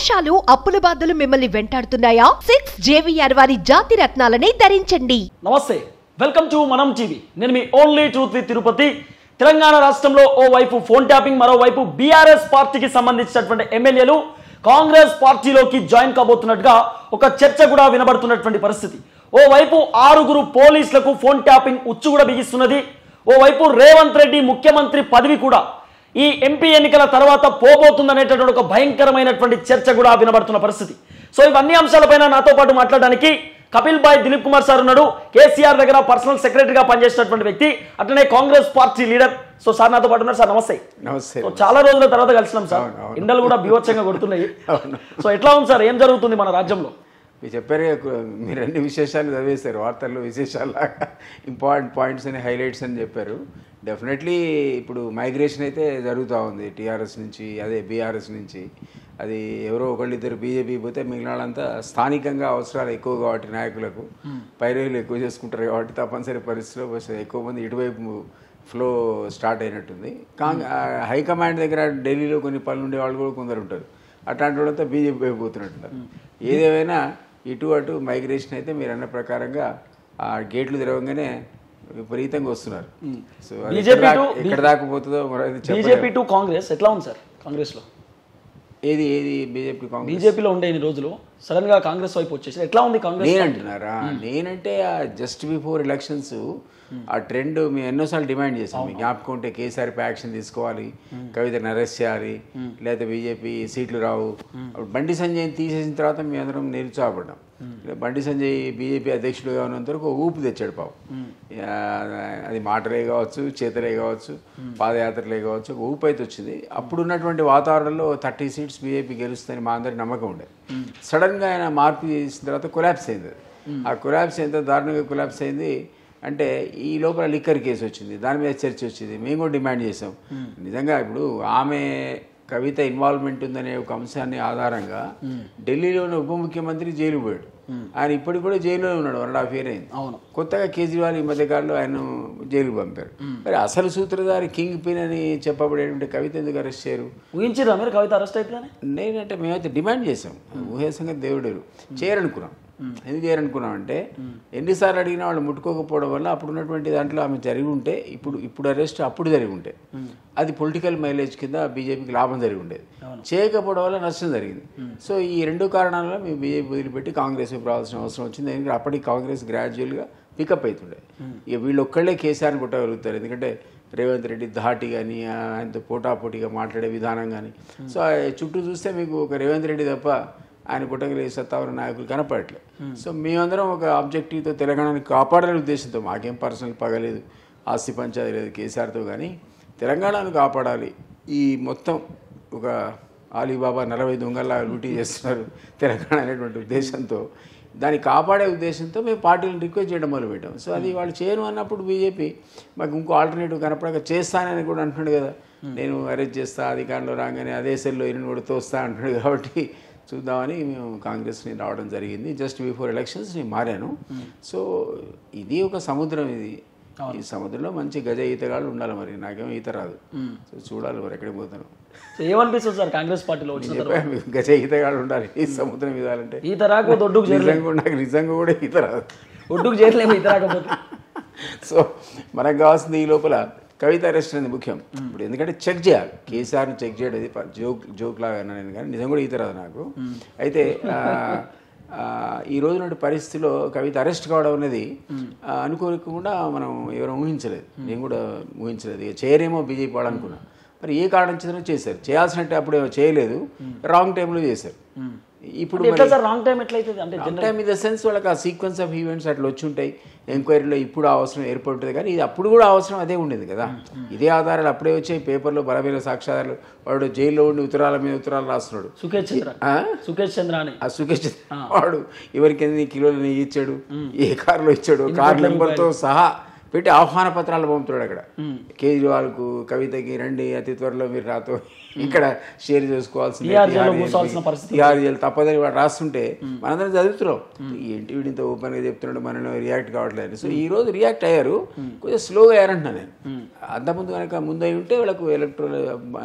మోసాలు అప్పుల బాధలు మిమ్మల్ని వెంటాడుతున్నాయా? 6 JVR వారి జాతి రత్నాలని ధరించండి. నమస్తే, వెల్కమ్ టు మనం టీవీ. నేను మీ only truth with Tirupati. Telangana రాష్ట్రంలో ఓ వైపు ఫోన్ ట్యాపింగ్, మరోవైపు బీఆర్ఎస్ పార్టీకి సంబంధించినటువంటి ఎమ్మెల్యేలు కాంగ్రెస్ పార్టీలోకి జాయిన్ కాబోతున్నట్టుగా ఒక చర్చ కూడా వినబడుతున్నటువంటి పరిస్థితి. ఓవైపు 6 పోలీసులకు ఫోన్ ట్యాపింగ్ ఉచ్చు కూడా బిగిస్తున్నది. ఓవైపు రేవంత్ రెడ్డి ముఖ్యమంత్రి పదవి కూడా ఈ ఎంపీ ఎన్నికల తర్వాత పోబోతుందనేటటువంటి ఒక భయంకరమైనటువంటి చర్చ కూడా వినబడుతున్న పరిస్థితి. సో ఇవన్నీ అంశాలపైన నాతో పాటు మాట్లాడడానికి కపిల్ భాయ్ దిలీప్ కుమార్ సార్ ఉన్నాడు. కేసీఆర్ దగ్గర పర్సనల్ సెక్రటరీగా పనిచేసినటువంటి వ్యక్తి, అట్లనే Congress party leader. So sir నాతో పాటు ఉన్నారు. సార్ నమస్తే. నమస్తే. సో చాలా రోజుల తర్వాత కలిసినాం సార్. ఎండలు కూడా బీభత్సంగా కొడుతున్నాయి. సో ఎట్లా ఉంది సార్, ఏం జరుగుతుంది మన రాజ్యంలో? మీరు చెప్పారు, మీరు అన్ని విశేషాలు చదివేశారు, వార్తల్లో విశేషాలాగా ఇంపార్టెంట్ పాయింట్స్ అని హైలైట్స్ అని చెప్పారు. డెఫినెట్లీ ఇప్పుడు మైగ్రేషన్ అయితే జరుగుతూ ఉంది టీఆర్ఎస్ నుంచి, అదే బీఆర్ఎస్ నుంచి. అది ఎవరో ఒకళ్ళిద్దరు బీజేపీ పోతే మిగిలిన వాళ్ళంతా స్థానికంగా అవసరాలు ఎక్కువ కాబట్టి నాయకులకు పైరవీలు ఎక్కువ చేసుకుంటారు కాబట్టి తప్పనిసరి పరిస్థితిలో ఎక్కువ మంది ఇటువైపు ఫ్లో స్టార్ట్ అయినట్టుంది. హైకమాండ్ దగ్గర ఢిల్లీలో కొన్ని పనులు ఉండే వాళ్ళు కూడా కొందరు ఉంటారు, అట్లాంటి వాళ్ళంతా బీజేపీ వైపు పోతున్నట్టున్నారు. ఏదేమైనా ఇటు అటు మైగ్రేషన్ అయితే మీరు అన్న ప్రకారంగా ఆ గేట్లు తెరవగానే విపరీతంగా వస్తున్నారు. సో ఎక్కడ దాకా పోతుందో బీజేపీ టు కాంగ్రెస్ ఎట్లా ఉంది సార్? కాంగ్రెస్ లో ఏది బీజేపీలో ఉండే ఇన్ని రోజులు సడన్ గా కాంగ్రెస్ వైపు వచ్చేసి ఎట్లా ఉంది కాంగ్రెస్? నేనంటున్నారా? నేనంటే జస్ట్ బిఫోర్ ఎలక్షన్స్ ఆ ట్రెండ్ మేము ఎన్నోసార్లు డిమాండ్ చేసాం. మీ జ్ఞాపకం ఉంటే కేసీఆర్పై యాక్షన్ తీసుకోవాలి, కవితను అరెస్ట్ చేయాలి, లేదా బీజేపీ సీట్లు రావు. బండి సంజయ్ని తీసేసిన తర్వాత మేము అందరం నిరుత్సాహపడ్డాం. బండి సంజయ్ బీజేపీ అధ్యక్షుడుగా ఉన్నంత వరకు ఊపు తెచ్చాడు పాపం. అది మాటలే కావచ్చు, చేతలే కావచ్చు, పాదయాత్రలే కావచ్చు, ఒక ఊపు అయితే వచ్చింది. అప్పుడు ఉన్నటువంటి వాతావరణంలో 30 సీట్స్ బీజేపీ గెలుస్తుందని మా అందరికి నమ్మకం ఉండేది. సడన్గా ఆయన మార్పు చేసిన తర్వాత కొలాప్స్ అయింది. ఆ కొలాప్స్ ఎంత దారుణంగా కొలాప్స్ అయింది అంటే ఈ లోపల లిక్కర్ కేసు వచ్చింది, దాని మీద చర్చ వచ్చింది, మేము కూడా డిమాండ్ చేసాం. నిజంగా ఇప్పుడు ఆమె కవిత ఇన్వాల్వ్మెంట్ ఉందనే ఒక అంశాన్ని ఆధారంగా ఢిల్లీలోని ఉప ముఖ్యమంత్రి జైలు పోయాడు. ఆయన ఇప్పటికి కూడా జైల్లో ఉన్నాడు, 1.5 year అయింది. కొత్తగా కేజ్రీవాల్ ఈ మధ్యకాలంలో ఆయన జైలుకు పంపారు. మరి అసలు సూత్రధారి కింగ్ పిన్ అని చెప్పబడేటువంటి కవిత ఎందుకు అరెస్ట్ చేయరు? ఊహించారా మీరు కవిత అరెస్ట్ అవుతుందని? నేనంటే మేమైతే డిమాండ్ చేసాం, ఊహే సంగతి దేవుడు చేయరనుకున్నాం. ఎందుకు చేయరనుకున్నాం అంటే ఎన్నిసార్లు అడిగినా వాళ్ళు ముట్టుకోకపోవడం వల్ల అప్పుడు ఉన్నటువంటి దాంట్లో ఆమె జరిగి ఉంటే ఇప్పుడు అరెస్ట్ అప్పుడు జరిగి ఉంటే అది పొలిటికల్ మైలేజ్ కింద బీజేపీకి లాభం జరిగి ఉండేది. చేయకపోవడం వల్ల నష్టం జరిగింది. సో ఈ 2 కారణాల వల్ల మేము బీజేపీ వదిలిపెట్టి కాంగ్రెస్ వైపు రావాల్సిన అవసరం వచ్చింది. ఎందుకంటే అప్పటికి కాంగ్రెస్ గ్రాడ్యువల్గా పికప్ అవుతుండే. ఇక వీళ్ళు ఒక్కళ్ళే కేసీఆర్ని కొట్టగలుగుతారు, ఎందుకంటే రేవంత్ రెడ్డి ధాటి కానీ ఆయనతో పోటాపోటీగా మాట్లాడే విధానం కానీ. సో చుట్టూ చూస్తే మీకు ఒక రేవంత్ రెడ్డి తప్ప ఆయన పుట్టగలిగే సత్తావర నాయకులు కనపడట్లేదు. సో మేమందరం ఒక ఆబ్జెక్టివ్తో తెలంగాణని కాపాడాలనే ఉద్దేశంతో, మాకేం పర్సనల్ పగలేదు, ఆస్తి పంచాయతీ లేదు కేసీఆర్తో, కానీ తెలంగాణను కాపాడాలి. ఈ మొత్తం ఒక ఆలీబాబా 40 దొంగల్లా లూటీ చేస్తున్నారు తెలంగాణ అనేటువంటి ఉద్దేశంతో, దాన్ని కాపాడే ఉద్దేశంతో మేము పార్టీలను రిక్వెస్ట్ చేయడం మొదలుపెట్టాం. సో అది వాళ్ళు చేయను అన్నప్పుడు బీజేపీ మాకు ఇంకో ఆల్టర్నేటివ్ కనపడక చేస్తానని కూడా అంటున్నాడు కదా, నేను అరెస్ట్ చేస్తా, అధికారంలో రాగానే అదే సెల్లో ఈయన కూడా తోస్తా అంటున్నాడు. కాబట్టి చూద్దామని మేము కాంగ్రెస్ని రావడం జరిగింది. జస్ట్ బిఫోర్ ఎలక్షన్స్ నేను మారాను. సో ఇది ఒక సముద్రం, ఈ సముద్రంలో మంచి గజ ఈతగాళ్ళు ఉండాలి. మరి నాకేమో ఈత రాదు, సో చూడాలి మరి ఎక్కడికి పోతాను. ఏమనిపిస్తుంది సార్ కాంగ్రెస్ పార్టీలో గజ ఈతగాళ్ళు ఉండాలి ఈ సముద్రం ఇదాలంటే? ఈత రాకపోతే ఒడ్డుకు నాకు నిజంగా కూడా ఈత రాదు, ఒడ్డుకు చేరలేము ఈత రాకపోతే. సో మనకు కావాల్సింది ఈ లోపల కవిత అరెస్ట్ అనేది ముఖ్యం ఇప్పుడు. ఎందుకంటే చెక్ చేయాలి, కేసీఆర్ని చెక్ చేయడం జోక్ లాగా అన్నాను, కానీ నిజం కూడా ఈత రాదు నాకు. అయితే ఈ రోజు నాటి పరిస్థితిలో కవిత అరెస్ట్ కావడం అనేది అనుకోకుండా మనం ఎవరు ఊహించలేదు, నేను కూడా ఊహించలేదు. ఇక చేయరేమో బీజేపీ వాళ్ళు అనుకున్నా. మరి ఏ కారణం చేశారు, చేయాల్సినట్టు అప్పుడు చేయలేదు, రాంగ్ టైంలో చేశారు. ఇప్పుడు రాంగ్ టైం ఎట్లయితుంది అంటే wrong time in the sense వాళ్ళకి ఆ సీక్వెన్స్ ఆఫ్ ఈవెంట్స్ అట్లా వచ్చి ఉంటాయి. ఎంక్వైరీలో ఇప్పుడు అవసరం ఏర్పడుతుంది, కానీ ఇది అప్పుడు కూడా అవసరం అదే ఉండేది కదా. ఇదే ఆధారాలు అప్పుడే వచ్చాయి, పేపర్లో బలమైన సాక్ష్యాధారాలు. వాడు జైల్లో ఉండి ఉత్తరాల మీద ఉత్తరాలు రాస్తున్నాడు, సుకేష్ చంద్ర అని. ఆ సుకేష్ చంద్ర వాడు ఎవరికి ఎన్ని కిలోలు నెయ్యి ఇచ్చాడు, ఏ కారులో ఇచ్చాడు, కార్ నెంబర్తో సహా పెట్టి ఆహ్వాన పత్రాలు పంపుతాడు అక్కడ. కేజ్రీవాల్కు, కవితకి రండి అతి త్వరలో మీరు రాతో ఇక్కడ షేర్ చేసుకోవాల్సింది, తిహార్ జైలు తప్పదని వాడు రాస్తుంటే మనందరం చదువుతున్నాం, ఏంటి వీడి ఇంత ఓపెన్గా చెప్తున్నాడు, మనల్ని రియాక్ట్ కావట్లేదు. సో ఈ రోజు రియాక్ట్ అయ్యారు, కొంచెం స్లోగా అయ్యారంటున్నా నేను. అంతకుముందు కనుక ముందు అయి ఉంటే వాళ్ళకు ఎలక్ట్రల్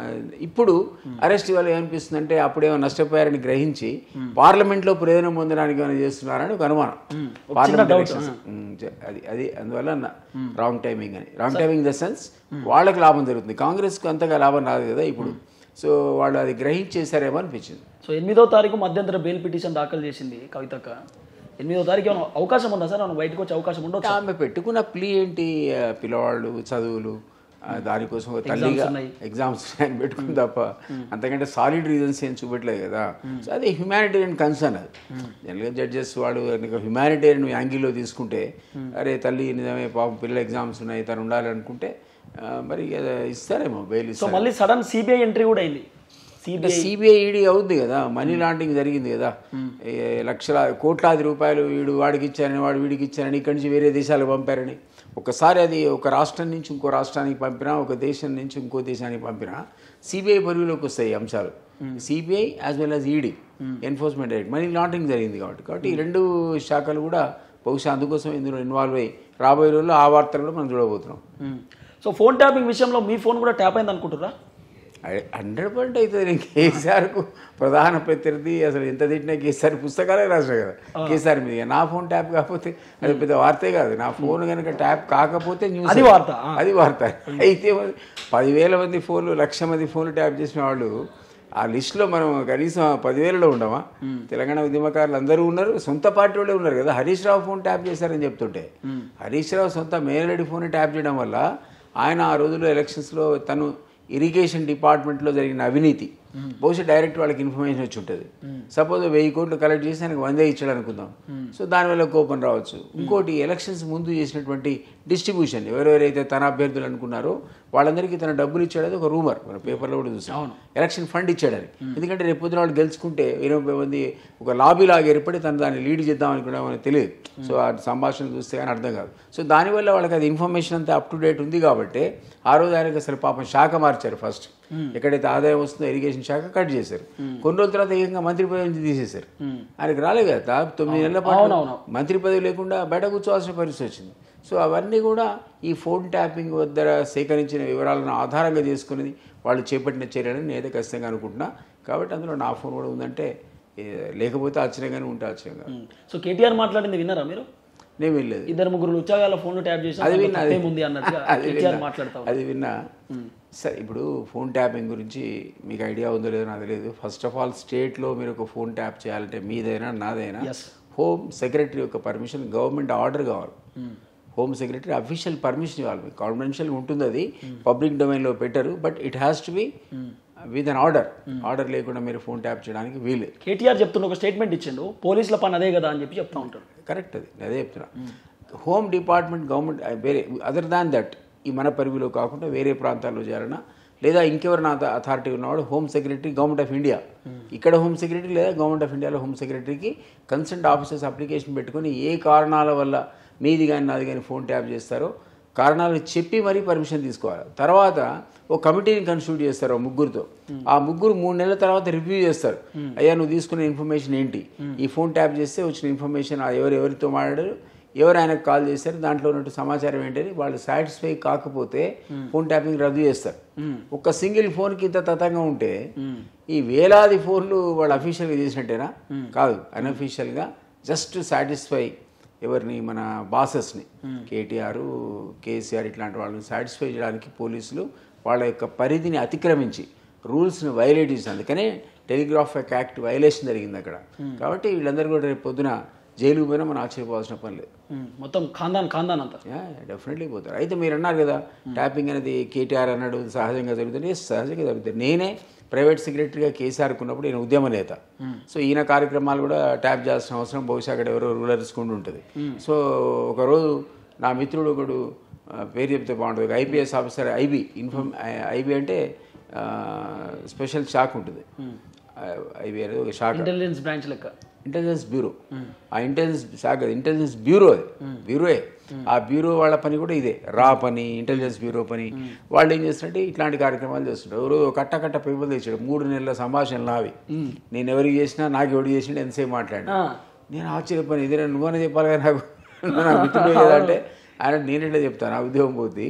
ఇప్పుడు అరెస్ట్ వల్ల ఏమనిపిస్తుంది అంటే అప్పుడేమో నష్టపోయారని గ్రహించి పార్లమెంట్లో ప్రయోజనం పొందడానికి ఏమైనా చేస్తున్నారని ఒక అనుమానం. పార్లమెంట్ ఎలక్షన్స్ అది అందువల్ల రాంగ్ టైమింగ్ అని. Wrong timing in the sense వాళ్ళకి లాభం జరుగుతుంది, కాంగ్రెస్కు అంతగా లాభం రాదు కదా ఇప్పుడు. సో వాళ్ళు అది గ్రహించేశారేమో అనిపించింది. సో 8వ తారీఖు మధ్యంతర బెయిల్ పిటిషన్ దాఖలు చేసింది కవితక్క. 8వ తారీఖు ఏమైనా అవకాశం ఉందా సార్? బయటకు వచ్చే అవకాశం ఉండదు? ఆమె పెట్టుకున్న ప్లీ ఏంటి, పిల్లవాళ్ళు చదువులు, దానికోసం తల్లిగా ఎగ్జామ్స్ అని పెట్టుకుని తప్ప అంతకంటే సాలిడ్ రీజన్స్ ఏం చూపెట్టలేదు కదా. సో అది హ్యుమానిటేరియన్ కన్సర్న్. అది జనరల్గా జడ్జెస్ వాడు హ్యుమానిటేరియన్ యాంగిల్లో తీసుకుంటే అరే తల్లి నిజమే పాపం పిల్లల ఎగ్జామ్స్ ఉన్నాయి తను ఉండాలి అనుకుంటే మరి ఇస్తారేమో బెయిల్. సో మళ్ళీ సడన్ సిబిఐ ఎంట్రీ కూడా అయింది. సిబిఐ ఈడీ అవుద్ది కదా, మనీ లాండరింగ్ జరిగింది కదా, కోట్లాది రూపాయలు వీడు వాడికి ఇచ్చారని వాడు వీడికి ఇచ్చారని ఇక్కడి నుంచి వేరే దేశాలకు పంపారని. ఒకసారి అది ఒక రాష్ట్రం నుంచి ఇంకో రాష్ట్రానికి పంపినా, ఒక దేశం నుంచి ఇంకో దేశానికి పంపినా సిబిఐ పరిధిలోకి వస్తాయి అంశాలు. CBI as well as ED, enforcement direct, money laundering జరిగింది కాబట్టి ఈ రెండు శాఖలు కూడా బహుశా అందుకోసం ఇందులో ఇన్వాల్వ్ అయ్యి రాబోయే రోజుల్లో ఆ వార్తలు కూడా మనం చూడబోతున్నాం. సో ఫోన్ ట్యాపింగ్ విషయంలో మీ ఫోన్ కూడా ట్యాప్ అయింది అనుకుంటున్నారా? 100% అవుతుంది. నేను కేసీఆర్కు ప్రధాన ప్రత్యర్థి, అసలు ఎంత తిట్టినా కేసీఆర్ పుస్తకాలే రాసిన కదా కేసీఆర్ మీద. నా ఫోన్ ట్యాప్ కాకపోతే అది పెద్ద వార్తే కాదు. నా ఫోన్ కనుక ట్యాప్ కాకపోతే న్యూస్, అది వార్త. అయితే 10,000 మంది ఫోన్లు, 1,00,000 మంది ఫోన్లు ట్యాప్ చేసిన వాళ్ళు ఆ లిస్టులో మనం కనీసం 10,000లో ఉండమా? తెలంగాణ ఉద్యమకారులు అందరూ ఉన్నారు, సొంత పార్టీ వాళ్ళే ఉన్నారు కదా. హరీష్ రావు ఫోన్ ట్యాప్ చేశారని చెప్తుంటే హరీష్ రావు సొంత మేయరెడ్డి ఫోన్ ట్యాప్ చేయడం వల్ల ఆయన ఆ రోజుల్లో ఎలక్షన్స్లో తను ఇరిగేషన్ డిపార్ట్మెంట్లో జరిగిన అవినీతి బహుశా డైరెక్ట్ వాళ్ళకి ఇన్ఫర్మేషన్ వచ్చి ఉంటుంది. సపోజ్ 1000 కోట్లు కలెక్ట్ చేసి ఆయనకు 100 ఇచ్చాడు అనుకుందాం. సో దానివల్ల కోపం రావచ్చు. ఇంకోటి ఎలక్షన్స్ ముందు చేసినటువంటి డిస్ట్రిబ్యూషన్, ఎవరెవరైతే తన అభ్యర్థులు అనుకున్నారో వాళ్ళందరికీ తన డబ్బులు ఇచ్చాడని ఒక రూమర్ మన పేపర్లో కూడా చూసాం. ఎలక్షన్ ఫండ్ ఇచ్చాడని. ఎందుకంటే రేపు పొద్దున వాళ్ళు గెలుచుకుంటే 20 మంది ఒక లాబీ లాగా ఏర్పడి తను దాన్ని లీడ్ చేద్దాం అనుకున్నా మనకు తెలియదు. సో ఆ సంభాషణలు చూస్తే కానీ అర్థం కాదు. సో దానివల్ల వాళ్ళకి అది ఇన్ఫర్మేషన్ అంతా అప్ టు డేట్ ఉంది కాబట్టి ఆ రోజు ఆయనకు అసలు పాపం శాఖ మార్చారు. ఫస్ట్ ఎక్కడైతే ఆదాయం వస్తుందో ఇరిగేషన్ శాఖ కట్ చేశారు. కొన్ని రోజుల తర్వాత ఏకంగా మంత్రి పదవి నుంచి తీసేశారు. ఆయనకు రాలే కదా, 9 నెలల పాటు మంత్రి పదవి లేకుండా బయట కూర్చోవాల్సిన పరిస్థితి వచ్చింది. సో అవన్నీ కూడా ఈ ఫోన్ ట్యాపింగ్ వద్ద సేకరించిన వివరాలను ఆధారంగా చేసుకునేది వాళ్ళు చేపట్టిన చర్యలని నేనైతే ఖచ్చితంగా అనుకుంటున్నా. కాబట్టి అందులో నా ఫోన్ కూడా ఉందంటే లేకపోతే ఆశ్చర్యంగానే ఉంటే ఆశ్చర్యంగా. సో కేటీఆర్ మాట్లాడింది విన్నారా మీరు? నేను వెళ్ళలేదు. 2-3 ఉద్యోగాల ఫోన్లు ట్యాప్ చేసి అది విన్నా. అది విన్నా. సరే, ఇప్పుడు ఫోన్ ట్యాపింగ్ గురించి మీకు ఐడియా ఉందో లేదో నాకు తెలియదు. ఫస్ట్ ఆఫ్ ఆల్ స్టేట్లో మీరు ఒక ఫోన్ ట్యాప్ చేయాలంటే మీదైనా నాదైనా హోమ్ సెక్రటరీ యొక్క పర్మిషన్, గవర్నమెంట్ ఆర్డర్ కావాలి. హోమ్ సెక్రటరీ అఫీషియల్ పర్మిషన్ ఇవ్వాలి. మీకు కాన్ఫిడెన్షియల్ ఉంటుంది, అది పబ్లిక్ డొమైన్లో పెట్టరు. But it has to be with an order లేకుండా మీరు ఫోన్ ట్యాప్ చేయడానికి వీలేదు. కేటీఆర్ చెప్తున్న ఒక స్టేట్మెంట్ ఇచ్చిండు, పోలీసుల పని అదే కదా అని చెప్పి చెప్తా ఉంటారు. కరెక్ట్, అది అదే చెప్తున్నా. హోమ్ డిపార్ట్మెంట్ గవర్నమెంట్ వేరే అదర్ దాన్ దట్ ఈ మన పరిధిలో కాకుండా వేరే ప్రాంతాల్లో చేయాలన్నా లేదా ఇంకెవరైనా అథారిటీ ఉన్నవాడు home secretary, government of India ఇక్కడ హోమ్ సెక్రటరీ లేదా గవర్నమెంట్ ఆఫ్ ఇండియాలో హోమ్ సెక్రటరీకి కన్సర్న్ ఆఫీసర్స్ అప్లికేషన్ పెట్టుకొని ఏ కారణాల వల్ల మీది కానీ నాది కానీ ఫోన్ ట్యాప్ చేస్తారో కారణాలు చెప్పి మరీ పర్మిషన్ తీసుకోవాలి. తర్వాత ఓ కమిటీని కన్స్టిట్యూట్ చేస్తారు 3 ఆ 3 నెలల తర్వాత రివ్యూ చేస్తారు. అయ్యా నువ్వు తీసుకున్న ఇన్ఫర్మేషన్ ఏంటి, ఈ ఫోన్ ట్యాప్ చేస్తే వచ్చిన ఇన్ఫర్మేషన్ ఎవరెవరితో మాట్లాడారు, ఎవరు ఆయనకు కాల్ చేశారు, దాంట్లో ఉన్నట్టు సమాచారం ఏంటని వాళ్ళు సాటిస్ఫై కాకపోతే ఫోన్ ట్యాపింగ్ రద్దు చేస్తారు. ఒక సింగిల్ ఫోన్కి ఇంత తతంగా ఉంటే ఈ వేలాది ఫోన్లు వాళ్ళు అఫీషియల్గా చేసినట్టేనా? కాదు, అన్అఫీషియల్గా జస్ట్ సాటిస్ఫై ఎవరిని, మన బాసెస్ని, కేటీఆర్, కేసీఆర్ ఇట్లాంటి వాళ్ళని సాటిస్ఫై చేయడానికి పోలీసులు వాళ్ళ యొక్క పరిధిని అతిక్రమించి రూల్స్ని వైలేట్ చేసి, అందుకనే టెలిగ్రాఫ్ యాక్ట్ వైలేషన్ జరిగింది అక్కడ. కాబట్టి వీళ్ళందరూ కూడా రేపు పొద్దున జైలుకు పోయినా మనం ఆశ్చర్యపోవాల్సిన పని లేదు. మొత్తం ఖాందాన్ అంతా డెఫినెట్లీ పోతారు. అయితే మీరు అన్నారు కదా ట్యాపింగ్ అనేది కేటీఆర్ అన్నాడు సహజంగా జరుగుతుంది. సహజంగా జరుగుతుంది. నేనే ప్రైవేట్ సెక్రటరీగా కేసీఆర్కి ఉన్నప్పుడు ఈయన ఉద్యమ నేత. సో ఈయన కార్యక్రమాలు కూడా ట్యాప్ చేయాల్సిన అవసరం బహుశా అక్కడ ఎవరో రూలర్స్ కుండి ఉంటుంది. సో ఒకరోజు నా మిత్రుడు ఒకడు పేరు చెప్తే బాగుంటుంది, ఐపీఎస్ ఆఫీసర్, ఐబీ అంటే స్పెషల్ శాఖ ఉంటుంది, అవి అనేది ఒక శాఖ, ఇంటెలిజెన్స్ బ్రాంచ్ లెక్క, ఇంటెలిజెన్స్ బ్యూరో. ఆ ఇంటెలిజెన్స్ శాఖ ఇంటెలిజెన్స్ బ్యూరో, అది బ్యూరోయే. ఆ బ్యూరో వాళ్ళ పని కూడా ఇదే, రా పని, ఇంటెలిజెన్స్ బ్యూరో పని. వాళ్ళు ఏం చేస్తారంటే ఇట్లాంటి కార్యక్రమాలు చేస్తుంటారు. ఎవరు కట్ట పేపర్లు తెచ్చాడు, 3 నెలల సంభాషణలు నావి, నేను ఎవరికి చేసినా నాకు ఎవరికి చేసినా ఎంతసేపు మాట్లాడినా. నేను ఆశ్చర్యపోయిన, ఇదే నువ్వనే చెప్పాలి కదా నాకు మిత్రుడు అంటే ఆయన నేనేట్లా చెప్తాను, ఆ ఉద్యోగం పోతే.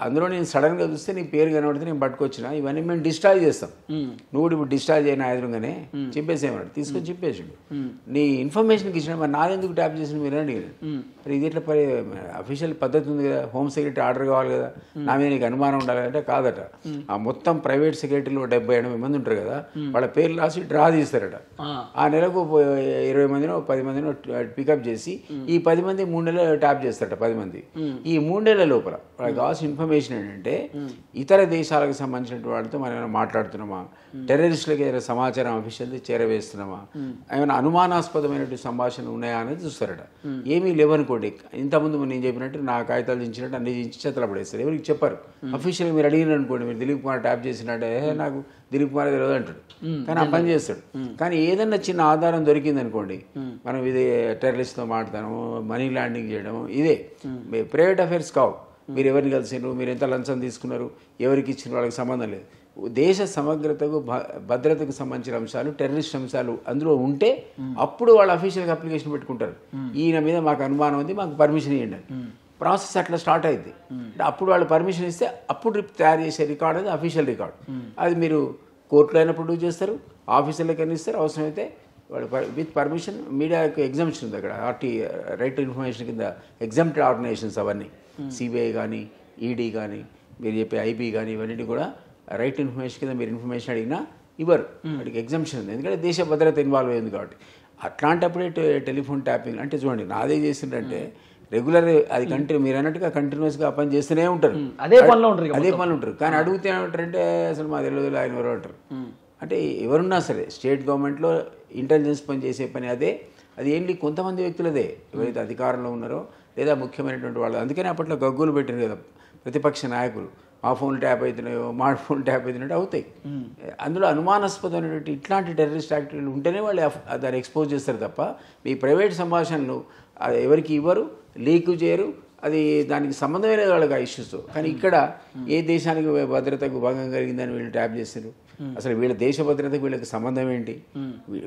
అందులో నేను సడన్గా చూస్తే నీ పేరు కనబడితే నేను పట్టుకొచ్చిన, ఇవన్నీ మేము డిశ్చార్జ్ చేస్తాం, నువ్వు కూడా ఇప్పుడు డిశ్చార్జ్ అయిన ఎదురుగానే చెప్పేసేమన్నాడు, తీసుకొని చెప్పేసాడు. నీ ఇన్ఫర్మేషన్కి ఇచ్చిన, మరి నాదెందుకు ట్యాప్ చేసిన మీరు అడిగారు. మరి ఇది ఎట్లా అఫీషియల్ పద్ధతి ఉంది కదా, హోమ్ సెక్రటరీ ఆర్డర్ కావాలి కదా, నా మీద నీకు అనుమానం ఉండాలి అంటే కాదట. ఆ మొత్తం ప్రైవేట్ సెక్రటరీలో 70-80 మంది ఉంటారు కదా, వాళ్ళ పేర్లు రాసి డ్రా తీస్తారట. ఆ నెలకు 20 మందినో 10 మందినో పికప్ చేసి ఈ 10 మంది 3 నెలలు ట్యాప్ చేస్తారట. 10 మంది ఈ 3 నెలల లోపల వాళ్ళకి కావాల్సిన ఇన్ఫర్మేషన్ ఏంటంటే ఇతర దేశాలకు సంబంధించిన వాళ్ళతో మనం ఏమైనా మాట్లాడుతున్నామా, టెర్రరిస్టులకు ఏదైనా సమాచారం అఫీషియల్గా చేరవేస్తున్నామా, ఏమైనా అనుమానాస్పదమైనటువంటి సంభాషణలు ఉన్నాయా అనేది చూస్తారట. ఏమీ లేవనుకోండి, ఇంతకుముందు నేను చెప్పినట్టు నా కాగితాలు దించినట్టు అన్ని దించి చేతలు పడేస్తారు. ఎవరికి చెప్పారు, అఫీషియల్గా మీరు అడిగిన అనుకోండి, మీరు దిలీప్ కుమార్ ట్యాప్ చేసినట్టే నాకు దిలీప్ కుమార్ తెలియదు అంటాడు, కానీ ఆ పని చేస్తాడు. కానీ ఏదన్నా చిన్న ఆధారం దొరికింది అనుకోండి, మనం ఇది టెర్రరిస్ట్తో మాట్లాడము, మనీ లాండింగ్ చేయడం, ఇదే ప్రైవేట్ అఫైర్స్ కావు. మీరు ఎవరిని కలిసినారు, మీరు ఎంత లంచం తీసుకున్నారు, ఎవరికి ఇచ్చిన వాళ్ళకి సంబంధం లేదు. దేశ సమగ్రతకు భద్రతకు సంబంధించిన అంశాలు, టెర్రరిస్ట్ అంశాలు అందులో ఉంటే అప్పుడు వాళ్ళు అఫీషియల్గా అప్లికేషన్ పెట్టుకుంటారు, ఈయన మీద మాకు అనుమానం ఉంది, మాకు పర్మిషన్ ఇవ్వండి. ప్రాసెస్ అట్లా స్టార్ట్ అయింది. అప్పుడు వాళ్ళు పర్మిషన్ ఇస్తే అప్పుడు తయారు చేసే రికార్డు అది అఫీషియల్ రికార్డు. అది మీరు కోర్టులో అయినా ప్రొడ్యూస్ చేస్తారు, ఆఫీసర్లకు అయినా ఇస్తారు, అవసరమైతే వాళ్ళు విత్ పర్మిషన్. మీడియాకు ఎగ్జామ్షన్ ఉంది అక్కడ, రైట్ టు ఇన్ఫర్మేషన్ కింద ఎగ్జామ్టెడ్ ఆర్గనైజేషన్స్ అవన్నీ, సిబిఐ కానీ, ఈడీ కానీ, మీరు చెప్పే ఐబీ కానీ, ఇవన్నీ కూడా రైట్ ఇన్ఫర్మేషన్ కింద మీరు ఇన్ఫర్మేషన్ అడిగినా ఇవ్వరు, వాటికి ఎగ్జామ్షన్ ఉంది, ఎందుకంటే దేశ భద్రత ఇన్వాల్వ్ అయింది కాబట్టి. అట్లాంటప్పుడే టెలిఫోన్ ట్యాపింగ్ అంటే చూడండి, నాదే చేసిందంటే రెగ్యులర్ అది మీరు అన్నట్టుగా కంటిన్యూస్గా పని చేస్తూనే ఉంటారు, అదే పనిలో ఉంటారు. కానీ అడిగితే ఏమంటారంటే అసలు మా తెలియదు ఆయన ఎవరో అంటారు. అంటే ఎవరున్నా సరే స్టేట్ గవర్నమెంట్లో ఇంటెలిజెన్స్ పని చేసే పని అదే. అది ఏంటి కొంతమంది వ్యక్తులదే, ఎవరైతే అధికారంలో ఉన్నారో లేదా ముఖ్యమైనటువంటి వాళ్ళు. అందుకనే అప్పట్లో గగ్గులు పెట్టారు కదా ప్రతిపక్ష నాయకులు, మా ఫోన్లు ట్యాప్ అవుతున్నాయో, మా ఫోన్ ట్యాప్ అవుతున్నట్టు అవుతాయి. అందులో అనుమానాస్పదమైనటువంటి ఇట్లాంటి టెర్రరిస్ట్ యాక్టివిటీలు ఉంటేనే వాళ్ళు దాన్ని ఎక్స్పోజ్ చేస్తారు తప్ప మీ ప్రైవేట్ సంభాషణలు ఎవరికి ఇవ్వరు, లీక్ చేయరు. అది దానికి సంబంధమే లేదు వాళ్ళకి ఆ ఇష్యూస్. కానీ ఇక్కడ ఏ దేశానికి భద్రతకు భంగం కలిగిందని వీళ్ళు ట్యాప్ చేస్తారు. అసలు వీళ్ళ దేశ భద్రతకు వీళ్ళకి సంబంధం ఏంటి?